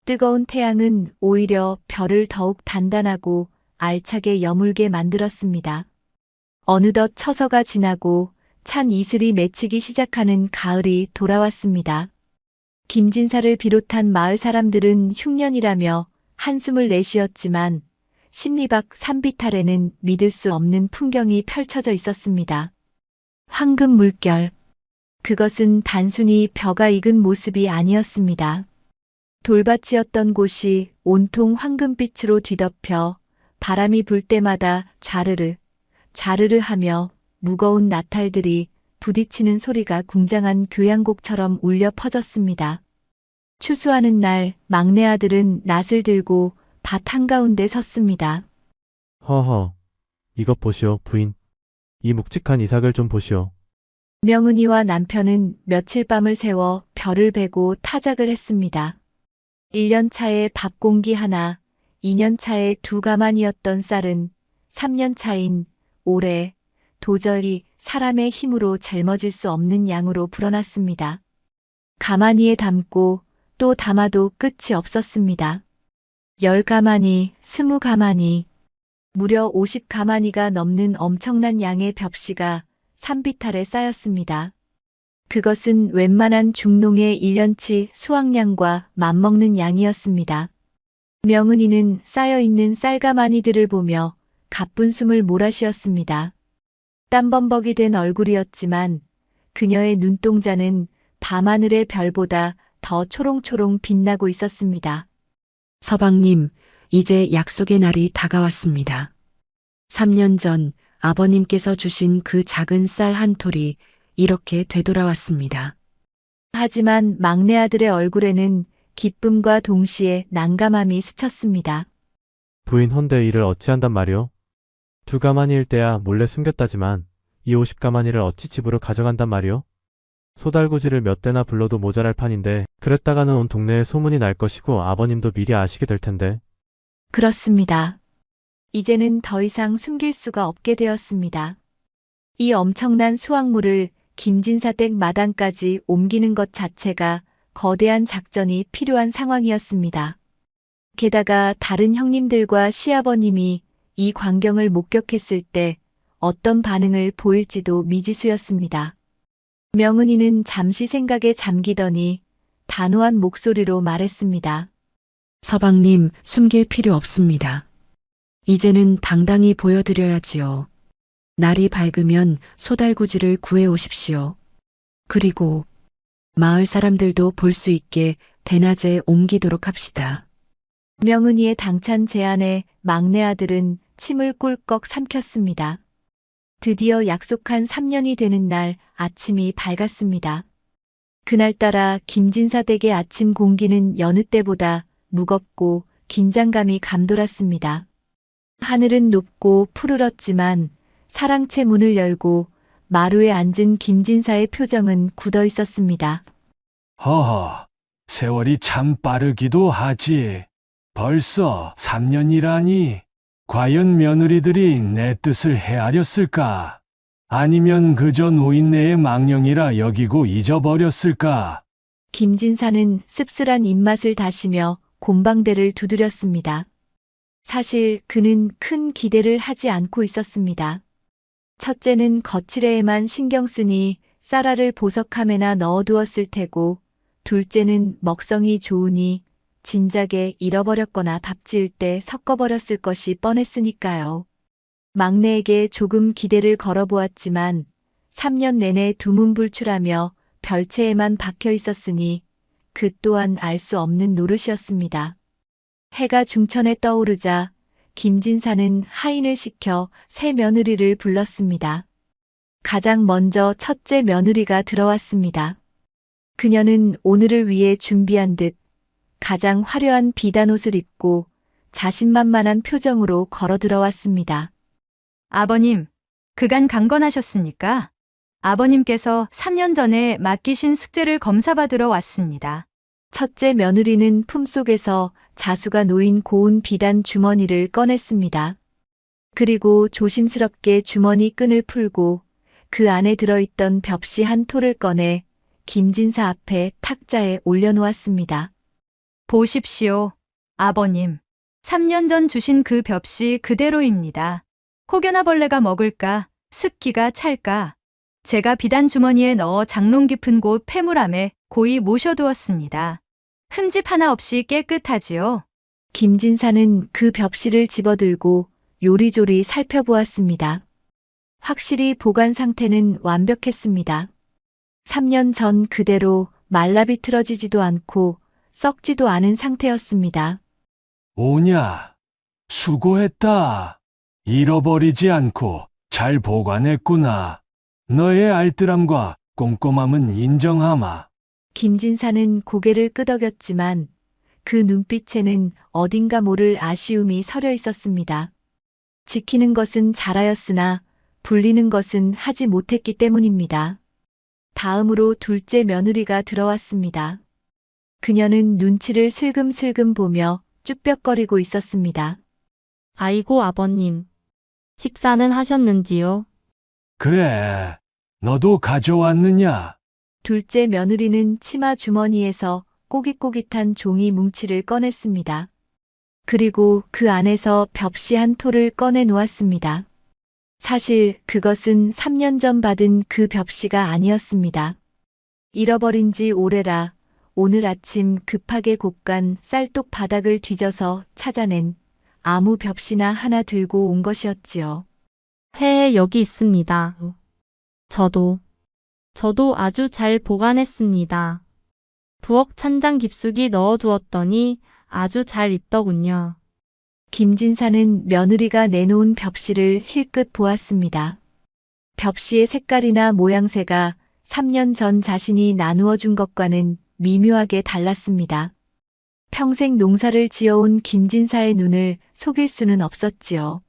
뜨거운 태양은 오히려 벼를 더욱 단단하고 알차게 여물게 만들었습니다. 어느덧 처서가 지나고 찬 이슬이 맺히기 시작하는 가을이 돌아왔습니다. 김진사를 비롯한 마을 사람들은 흉년이라며 한숨을 내쉬었지만 십리 밖 산비탈에는 믿을 수 없는 풍경이 펼쳐져 있었습니다. 황금 물결. 그것은 단순히 벼가 익은 모습이 아니었습니다. 돌밭이었던 곳이 온통 황금빛으로 뒤덮여 바람이 불 때마다 좌르르, 좌르르 하며 무거운 나탈들이 부딪히는 소리가 궁장한 교향곡처럼 울려 퍼졌습니다. 추수하는 날 막내 아들은 낫을 들고 밭 한가운데 섰습니다. 허허. 이것 보시오, 부인. 이 묵직한 이삭을 좀 보시오. 명은이와 남편은 며칠 밤을 새워 벼를 베고 타작을 했습니다. 1년 차에 밥 공기 하나, 2년 차에 두 가마니였던 쌀은 3년 차인 올해 도저히 사람의 힘으로 짊어질 수 없는 양으로 불어났습니다. 가마니에 담고 또 담아도 끝이 없었습니다. 10가마니, 20가마니, 무려 50가마니가 넘는 엄청난 양의 벽시가 산비탈에 쌓였습니다. 그것은 웬만한 중농의 1년치 수확량과 맞먹는 양이었습니다. 명은이는 쌓여있는 쌀가마니들을 보며 가쁜 숨을 몰아쉬었습니다. 땀범벅이 된 얼굴이었지만 그녀의 눈동자는 밤하늘의 별보다 더 초롱초롱 빛나고 있었습니다. 서방님, 이제 약속의 날이 다가왔습니다. 3년 전 아버님께서 주신 그 작은 쌀 한 톨이 이렇게 되돌아왔습니다. 하지만 막내 아들의 얼굴에는 기쁨과 동시에 난감함이 스쳤습니다. 부인 헌데 이를 어찌한단 말이오? 2가마니일 때야 몰래 숨겼다지만 이 50가마니를 어찌 집으로 가져간단 말이오? 소달구지를 몇 대나 불러도 모자랄 판인데 그랬다가는 온 동네에 소문이 날 것이고 아버님도 미리 아시게 될 텐데. 그렇습니다. 이제는 더 이상 숨길 수가 없게 되었습니다. 이 엄청난 수확물을 김진사 댁 마당까지 옮기는 것 자체가 거대한 작전이 필요한 상황이었습니다. 게다가 다른 형님들과 시아버님이 이 광경을 목격했을 때 어떤 반응을 보일지도 미지수였습니다. 명은이는 잠시 생각에 잠기더니 단호한 목소리로 말했습니다. 서방님, 숨길 필요 없습니다. 이제는 당당히 보여드려야지요. 날이 밝으면 소달구지를 구해 오십시오. 그리고 마을 사람들도 볼 수 있게 대낮에 옮기도록 합시다. 명은이의 당찬 제안에 막내 아들은 침을 꿀꺽 삼켰습니다. 드디어 약속한 3년이 되는 날 아침이 밝았습니다. 그날따라 김진사 댁의 아침 공기는 여느 때보다 무겁고 긴장감이 감돌았습니다. 하늘은 높고 푸르렀지만 사랑채 문을 열고 마루에 앉은 김진사의 표정은 굳어 있었습니다. 허허, 세월이 참 빠르기도 하지. 벌써 3년이라니. 과연 며느리들이 내 뜻을 헤아렸을까? 아니면 그저 노인네의 망령이라 여기고 잊어버렸을까? 김진사는 씁쓸한 입맛을 다시며 곰방대를 두드렸습니다. 사실 그는 큰 기대를 하지 않고 있었습니다. 첫째는 거칠애에만 신경 쓰니 쌀알을 보석함에나 넣어두었을 테고, 둘째는 먹성이 좋으니 진작에 잃어버렸거나 밥 지을 때 섞어버렸을 것이 뻔했으니까요. 막내에게 조금 기대를 걸어보았지만 3년 내내 두문불출하며 별채에만 박혀 있었으니 그 또한 알 수 없는 노릇이었습니다. 해가 중천에 떠오르자 김진사는 하인을 시켜 새 며느리를 불렀습니다. 가장 먼저 첫째 며느리가 들어왔습니다. 그녀는 오늘을 위해 준비한 듯 가장 화려한 비단옷을 입고 자신만만한 표정으로 걸어 들어왔습니다. 아버님, 그간 강건하셨습니까? 아버님께서 3년 전에 맡기신 숙제를 검사받으러 왔습니다. 첫째 며느리는 품속에서 자수가 놓인 고운 비단 주머니를 꺼냈습니다. 그리고 조심스럽게 주머니 끈을 풀고 그 안에 들어있던 벽시 한 톨을 꺼내 김진사 앞에 탁자에 올려놓았습니다. 보십시오, 아버님. 3년 전 주신 그 벽시 그대로입니다. 혹여나 벌레가 먹을까, 습기가 찰까. 제가 비단 주머니에 넣어 장롱 깊은 곳 폐물함에 고이 모셔두었습니다. 흠집 하나 없이 깨끗하지요. 김진사는 그 벽시를 집어들고 요리조리 살펴보았습니다. 확실히 보관 상태는 완벽했습니다. 3년 전 그대로 말라비틀어지지도 않고 썩지도 않은 상태였습니다. 오냐, 수고했다. 잃어버리지 않고 잘 보관했구나. 너의 알뜰함과 꼼꼼함은 인정하마. 김진사는 고개를 끄덕였지만 그 눈빛에는 어딘가 모를 아쉬움이 서려 있었습니다. 지키는 것은 잘하였으나 불리는 것은 하지 못했기 때문입니다. 다음으로 둘째 며느리가 들어왔습니다. 그녀는 눈치를 슬금슬금 보며 쭈뼛거리고 있었습니다. 아이고 아버님. 식사는 하셨는지요? 그래, 너도 가져왔느냐? 둘째 며느리는 치마 주머니에서 꼬깃꼬깃한 종이 뭉치를 꺼냈습니다. 그리고 그 안에서 벽시 한 톨을 꺼내 놓았습니다. 사실 그것은 3년 전 받은 그 벽시가 아니었습니다. 잃어버린 지 오래라 오늘 아침 급하게 곳간 쌀독 바닥을 뒤져서 찾아낸 아무 벽시나 하나 들고 온 것이었지요. 여기 있습니다. 저도 아주 잘 보관했습니다. 부엌 찬장 깊숙이 넣어두었더니 아주 잘 있더군요. 김진사는 며느리가 내놓은 벽시를 힐끗 보았습니다. 벽시의 색깔이나 모양새가 3년 전 자신이 나누어 준 것과는 미묘하게 달랐습니다. 평생 농사를 지어온 김진사의 눈을 속일 수는 없었지요.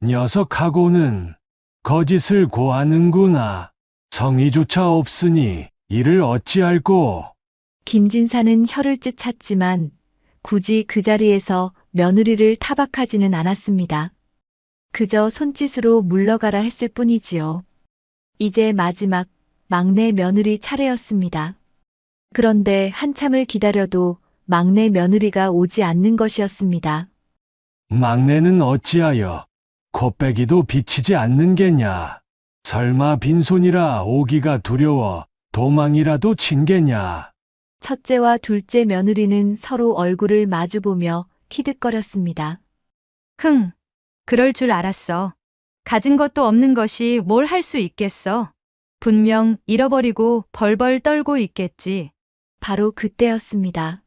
녀석하고는 거짓을 고하는구나. 성의조차 없으니 이를 어찌할꼬. 김진사는 혀를 찢찼지만 굳이 그 자리에서 며느리를 타박하지는 않았습니다. 그저 손짓으로 물러가라 했을 뿐이지요. 이제 마지막 막내 며느리 차례였습니다. 그런데 한참을 기다려도 막내 며느리가 오지 않는 것이었습니다. 막내는 어찌하여 코빼기도 비치지 않는 게냐? 설마 빈손이라 오기가 두려워 도망이라도 친 게냐? 첫째와 둘째 며느리는 서로 얼굴을 마주보며 키득거렸습니다. 그럴 줄 알았어. 가진 것도 없는 것이 뭘 할 수 있겠어. 분명 잃어버리고 벌벌 떨고 있겠지. 바로 그때였습니다.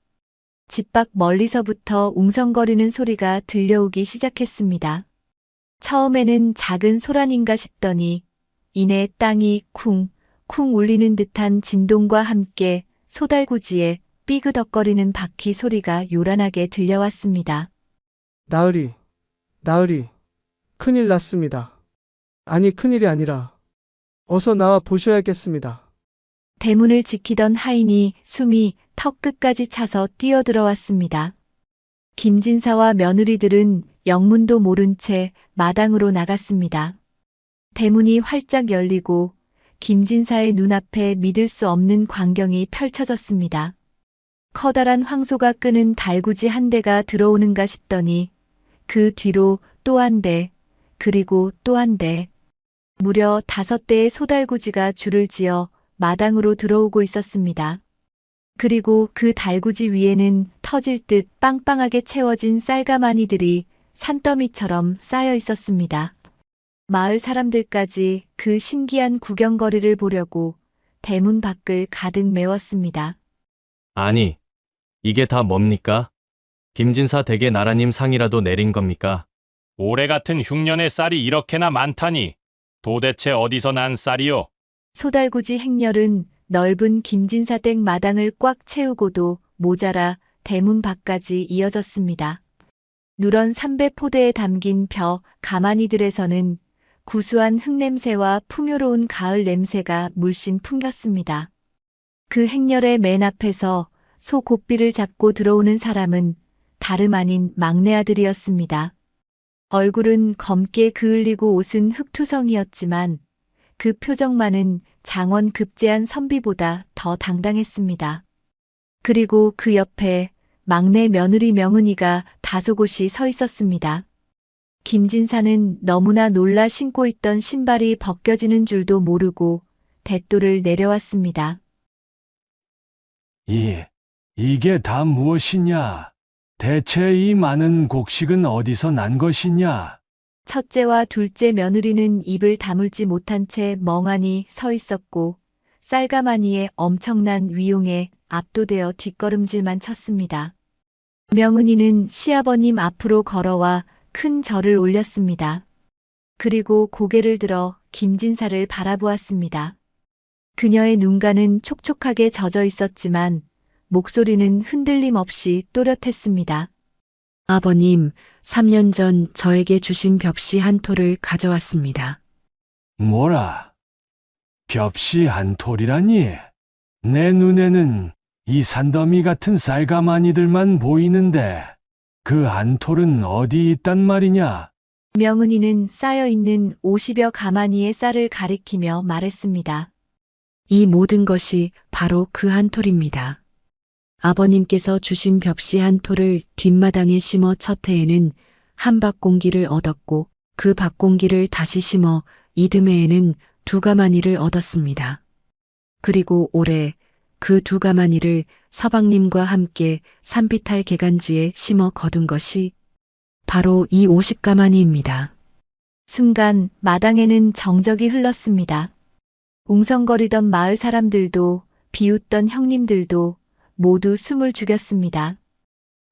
집 밖 멀리서부터 웅성거리는 소리가 들려오기 시작했습니다. 처음에는 작은 소란인가 싶더니 이내 땅이 쿵쿵 울리는 듯한 진동과 함께 소달구지에 삐그덕거리는 바퀴 소리가 요란하게 들려왔습니다. 나으리, 큰일 났습니다. 아니, 큰일이 아니라 어서 나와 보셔야겠습니다. 대문을 지키던 하인이 숨이 턱 끝까지 차서 뛰어들어왔습니다. 김진사와 며느리들은 영문도 모른 채 마당으로 나갔습니다. 대문이 활짝 열리고 김진사의 눈앞에 믿을 수 없는 광경이 펼쳐졌습니다. 커다란 황소가 끄는 달구지 한 대가 들어오는가 싶더니 그 뒤로 또 한 대, 그리고 또 한 대, 무려 5대의 소달구지가 줄을 지어 마당으로 들어오고 있었습니다. 그리고 그 달구지 위에는 터질 듯 빵빵하게 채워진 쌀가마니들이 산더미처럼 쌓여 있었습니다. 마을 사람들까지 그 신기한 구경거리를 보려고 대문 밖을 가득 메웠습니다. 아니, 이게 다 뭡니까? 김진사 댁에 나라님 상이라도 내린 겁니까? 올해 같은 흉년의 쌀이 이렇게나 많다니 도대체 어디서 난 쌀이요? 소달구지 행렬은 넓은 김진사 댁 마당을 꽉 채우고도 모자라 대문 밖까지 이어졌습니다. 누런 삼배포대에 담긴 가마니들에서는 구수한 흙냄새와 풍요로운 가을 냄새가 물씬 풍겼습니다. 그 행렬의 맨 앞에서 소 고삐를 잡고 들어오는 사람은 다름 아닌 막내 아들이었습니다. 얼굴은 검게 그을리고 옷은 흙투성이었지만 그 표정만은 장원 급제한 선비보다 더 당당했습니다. 그리고 그 옆에 막내 며느리 명은이가 다소곳이 서 있었습니다. 김진사는 너무나 놀라 신고 있던 신발이 벗겨지는 줄도 모르고 대도를 내려왔습니다. 이게 다 무엇이냐? 대체 이 많은 곡식은 어디서 난 것이냐? 첫째와 둘째 며느리는 입을 다물지 못한 채 멍하니 서 있었고 쌀가마니의 엄청난 위용에 압도되어 뒷걸음질만 쳤습니다. 명은이는 시아버님 앞으로 걸어와 큰 절을 올렸습니다. 그리고 고개를 들어 김진사를 바라보았습니다. 그녀의 눈가는 촉촉하게 젖어 있었지만 목소리는 흔들림 없이 또렷했습니다. 아버님, 3년 전 저에게 주신 벽시 한 톨을 가져왔습니다. 뭐라? 겹시 한 톨이라니? 내 눈에는 이 산더미 같은 쌀가마니들만 보이는데 그 한 톨은 어디 있단 말이냐? 명은이는 쌓여있는 50여 가마니의 쌀을 가리키며 말했습니다. 이 모든 것이 바로 그 한 톨입니다. 아버님께서 주신 벽시 한 톨을 뒷마당에 심어 첫 해에는 한 밭공기를 얻었고 그 밭공기를 다시 심어 이듬해에는 2가마니를 얻었습니다. 그리고 올해 그 2가마니를 서방님과 함께 산비탈 개간지에 심어 거둔 것이 바로 이 50가마니입니다. 순간 마당에는 정적이 흘렀습니다. 웅성거리던 마을 사람들도 비웃던 형님들도 모두 숨을 죽였습니다.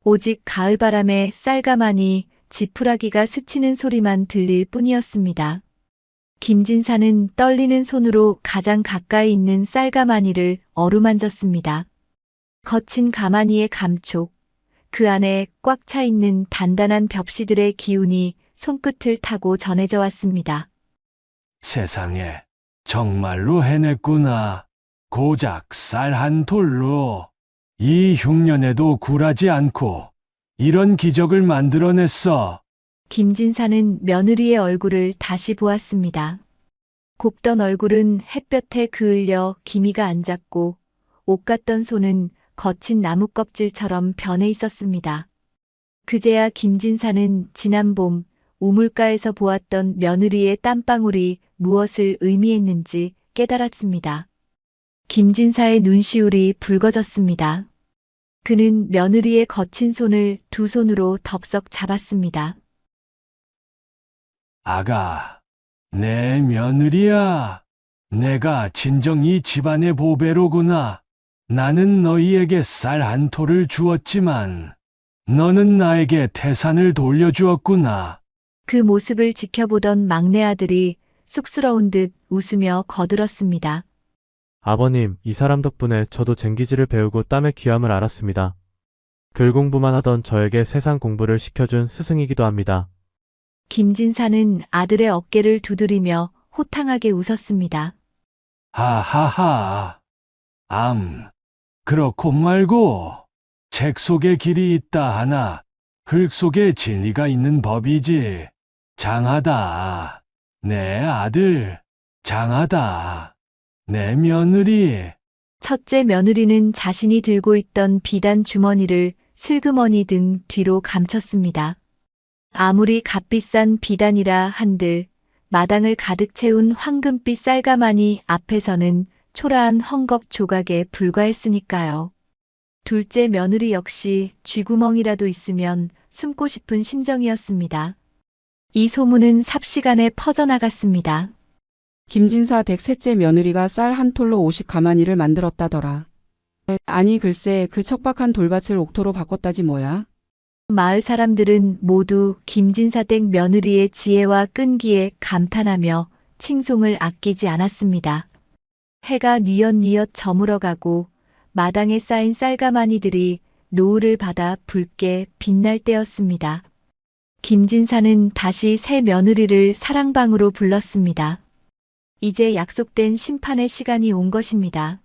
오직 가을바람에 쌀가마니 지푸라기가 스치는 소리만 들릴 뿐이었습니다. 김진사는 떨리는 손으로 가장 가까이 있는 쌀가마니를 어루만졌습니다. 거친 가마니의 감촉, 그 안에 꽉 차 있는 단단한 벽시들의 기운이 손끝을 타고 전해져 왔습니다. 세상에, 정말로 해냈구나. 고작 쌀 한 톨로. 이 흉년에도 굴하지 않고 이런 기적을 만들어냈어. 김진사는 며느리의 얼굴을 다시 보았습니다. 곱던 얼굴은 햇볕에 그을려 기미가 안 잤고 옷 같던 손은 거친 나무 껍질처럼 변해 있었습니다. 그제야 김진사는 지난 봄 우물가에서 보았던 며느리의 땀방울이 무엇을 의미했는지 깨달았습니다. 김진사의 눈시울이 붉어졌습니다. 그는 며느리의 거친 손을 2손으로 덥석 잡았습니다. 아가, 내 며느리야. 내가 진정 이 집안의 보배로구나. 나는 너희에게 쌀 한 톨을 주었지만 너는 나에게 태산을 돌려주었구나. 그 모습을 지켜보던 막내 아들이 쑥스러운 듯 웃으며 거들었습니다. 아버님, 이 사람 덕분에 저도 쟁기질을 배우고 땀의 귀함을 알았습니다. 글 공부만 하던 저에게 세상 공부를 시켜준 스승이기도 합니다. 김진사는 아들의 어깨를 두드리며 호탕하게 웃었습니다. 하하하. 그렇고 말고 책 속에 길이 있다 하나 흙 속에 진리가 있는 법이지. 장하다. 내 아들, 장하다. 내 며느리. 첫째 며느리는 자신이 들고 있던 비단 주머니를 슬그머니 등 뒤로 감췄습니다. 아무리 값비싼 비단이라 한들 마당을 가득 채운 황금빛 쌀가마니 앞에서는 초라한 헝겊 조각에 불과했으니까요. 둘째 며느리 역시 쥐구멍이라도 있으면 숨고 싶은 심정이었습니다. 이 소문은 삽시간에 퍼져나갔습니다. 김진사 댁 셋째 며느리가 쌀 한 톨로 50가마니를 만들었다더라. 아니 글쎄 그 척박한 돌밭을 옥토로 바꿨다지 뭐야. 마을 사람들은 모두 김진사 댁 며느리의 지혜와 끈기에 감탄하며 칭송을 아끼지 않았습니다. 해가 뉘엿뉘엿 저물어가고 마당에 쌓인 쌀가마니들이 노을을 받아 붉게 빛날 때였습니다. 김진사는 다시 새 며느리를 사랑방으로 불렀습니다. 이제 약속된 심판의 시간이 온 것입니다.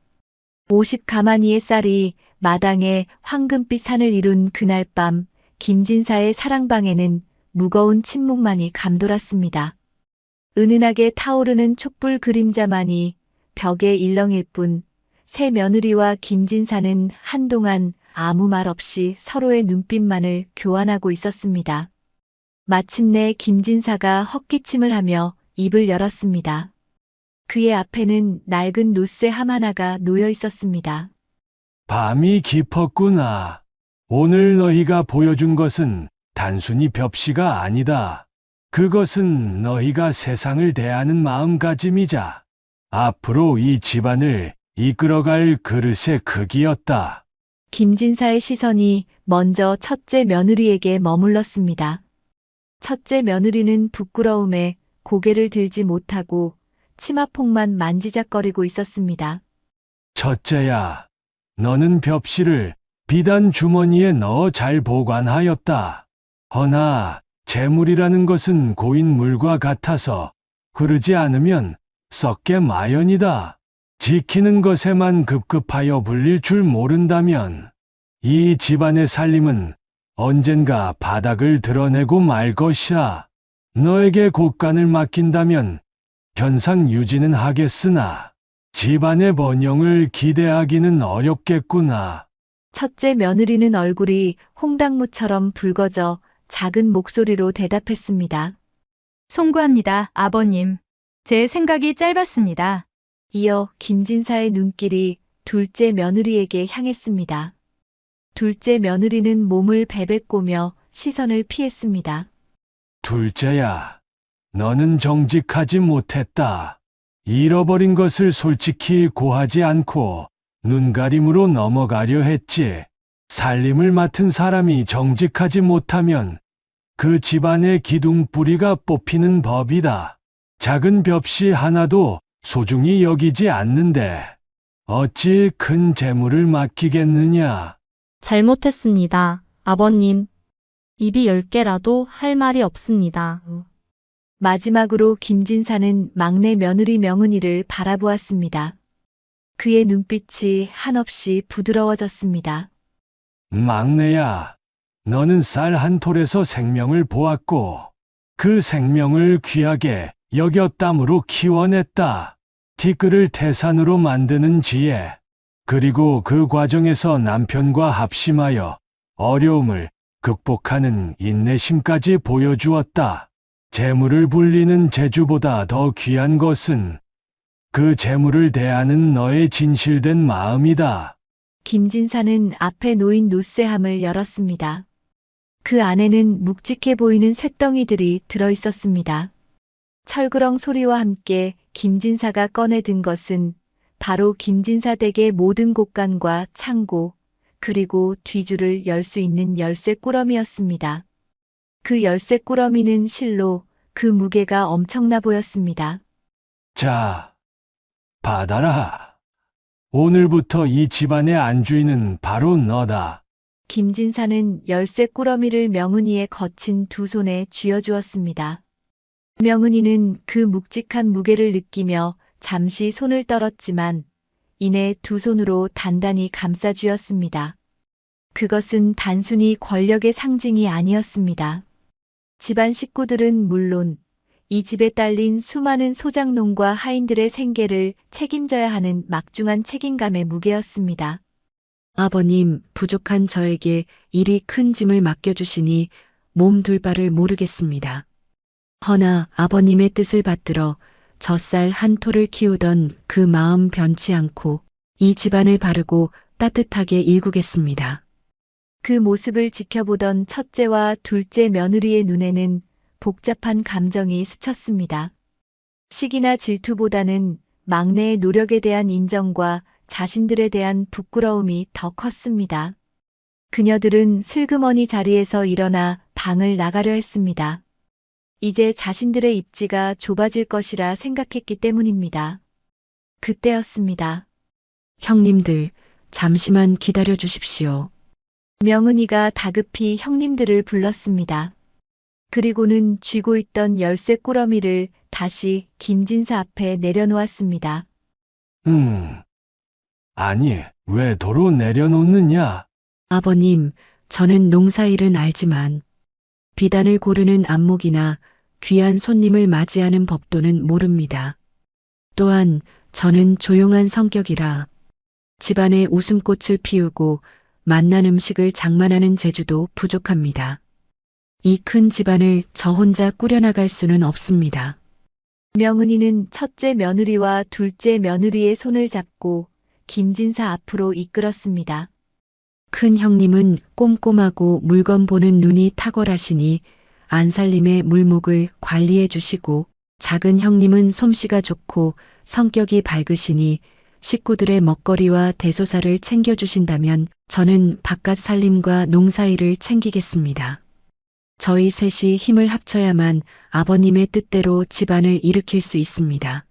50가마니의 쌀이 마당에 황금빛 산을 이룬 그날 밤 김진사의 사랑방에는 무거운 침묵만이 감돌았습니다. 은은하게 타오르는 촛불 그림자만이 벽에 일렁일 뿐 새 며느리와 김진사는 한동안 아무 말 없이 서로의 눈빛만을 교환하고 있었습니다. 마침내 김진사가 헛기침을 하며 입을 열었습니다. 그의 앞에는 낡은 노쇠 함 하나가 놓여 있었습니다. 밤이 깊었구나. 오늘 너희가 보여준 것은 단순히 벽시가 아니다. 그것은 너희가 세상을 대하는 마음가짐이자 앞으로 이 집안을 이끌어갈 그릇의 크기였다. 김진사의 시선이 먼저 첫째 며느리에게 머물렀습니다. 첫째 며느리는 부끄러움에 고개를 들지 못하고 치마폭만 만지작거리고 있었습니다. 첫째야, 너는 벽시를 비단 주머니에 넣어 잘 보관하였다. 허나 재물이라는 것은 고인 물과 같아서 그러지 않으면 썩게 마연이다. 지키는 것에만 급급하여 불릴 줄 모른다면 이 집안의 살림은 언젠가 바닥을 드러내고 말 것이야. 너에게 곳간을 맡긴다면 현상 유지는 하겠으나 집안의 번영을 기대하기는 어렵겠구나. 첫째 며느리는 얼굴이 홍당무처럼 붉어져 작은 목소리로 대답했습니다. 송구합니다, 아버님. 제 생각이 짧았습니다. 이어 김진사의 눈길이 둘째 며느리에게 향했습니다. 둘째 며느리는 몸을 베베꼬며 시선을 피했습니다. 둘째야, 너는 정직하지 못했다. 잃어버린 것을 솔직히 고하지 않고 눈가림으로 넘어가려 했지. 살림을 맡은 사람이 정직하지 못하면 그 집안의 기둥뿌리가 뽑히는 법이다. 작은 벽시 하나도 소중히 여기지 않는데 어찌 큰 재물을 맡기겠느냐. 잘못했습니다, 아버님. 입이 10개라도 할 말이 없습니다. 마지막으로 김진사는 막내 며느리 명은이를 바라보았습니다. 그의 눈빛이 한없이 부드러워졌습니다. 막내야, 너는 쌀 한 톨에서 생명을 보았고 그 생명을 귀하게 여겼담으로 키워냈다. 티끌을 태산으로 만드는 지혜, 그리고 그 과정에서 남편과 합심하여 어려움을 극복하는 인내심까지 보여주었다. 재물을 불리는 재주보다 더 귀한 것은 그 재물을 대하는 너의 진실된 마음이다. 김진사는 앞에 놓인 노쇠함을 열었습니다. 그 안에는 묵직해 보이는 쇳덩이들이 들어 있었습니다. 철그렁 소리와 함께 김진사가 꺼내든 것은 바로 김진사 댁의 모든 곳간과 창고, 그리고 뒤줄을 열 수 있는 열쇠 꾸러미였습니다. 그 열쇠 꾸러미는 실로 그 무게가 엄청나 보였습니다. 자, 받아라. 오늘부터 이 집안의 안주인은 바로 너다. 김진사는 열쇠 꾸러미를 명은이의 거친 두 손에 쥐어주었습니다. 명은이는 그 묵직한 무게를 느끼며 잠시 손을 떨었지만 이내 두 손으로 단단히 감싸 쥐었습니다. 그것은 단순히 권력의 상징이 아니었습니다. 집안 식구들은 물론 이 집에 딸린 수많은 소장농과 하인들의 생계를 책임져야 하는 막중한 책임감의 무게였습니다. 아버님, 부족한 저에게 이리 큰 짐을 맡겨주시니 몸둘 바를 모르겠습니다. 허나 아버님의 뜻을 받들어 젖살 한 톨을 키우던 그 마음 변치 않고 이 집안을 바르고 따뜻하게 일구겠습니다. 그 모습을 지켜보던 첫째와 둘째 며느리의 눈에는 복잡한 감정이 스쳤습니다. 시기나 질투보다는 막내의 노력에 대한 인정과 자신들에 대한 부끄러움이 더 컸습니다. 그녀들은 슬그머니 자리에서 일어나 방을 나가려 했습니다. 이제 자신들의 입지가 좁아질 것이라 생각했기 때문입니다. 그때였습니다. 형님들, 잠시만 기다려 주십시오. 명은이가 다급히 형님들을 불렀습니다. 그리고는 쥐고 있던 열쇠 꾸러미를 다시 김진사 앞에 내려놓았습니다. 아니, 왜 도로 내려놓느냐? 아버님, 저는 농사일은 알지만 비단을 고르는 안목이나 귀한 손님을 맞이하는 법도는 모릅니다. 또한 저는 조용한 성격이라 집안에 웃음꽃을 피우고 맛난 음식을 장만하는 재주도 부족합니다. 이 큰 집안을 저 혼자 꾸려나갈 수는 없습니다. 명은이는 첫째 며느리와 둘째 며느리의 손을 잡고 김진사 앞으로 이끌었습니다. 큰 형님은 꼼꼼하고 물건 보는 눈이 탁월하시니 안살림의 물목을 관리해 주시고, 작은 형님은 솜씨가 좋고 성격이 밝으시니 식구들의 먹거리와 대소사를 챙겨주신다면 저는 바깥 살림과 농사일을 챙기겠습니다. 저희 셋이 힘을 합쳐야만 아버님의 뜻대로 집안을 일으킬 수 있습니다.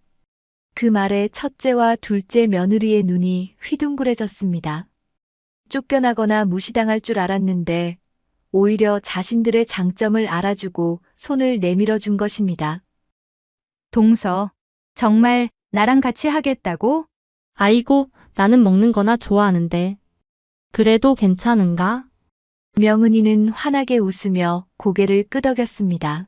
그 말에 첫째와 둘째 며느리의 눈이 휘둥그레졌습니다. 쫓겨나거나 무시당할 줄 알았는데 오히려 자신들의 장점을 알아주고 손을 내밀어 준 것입니다. 동서, 정말 나랑 같이 하겠다고? 아이고, 나는 먹는 거나 좋아하는데. 그래도 괜찮은가? 명은이는 환하게 웃으며 고개를 끄덕였습니다.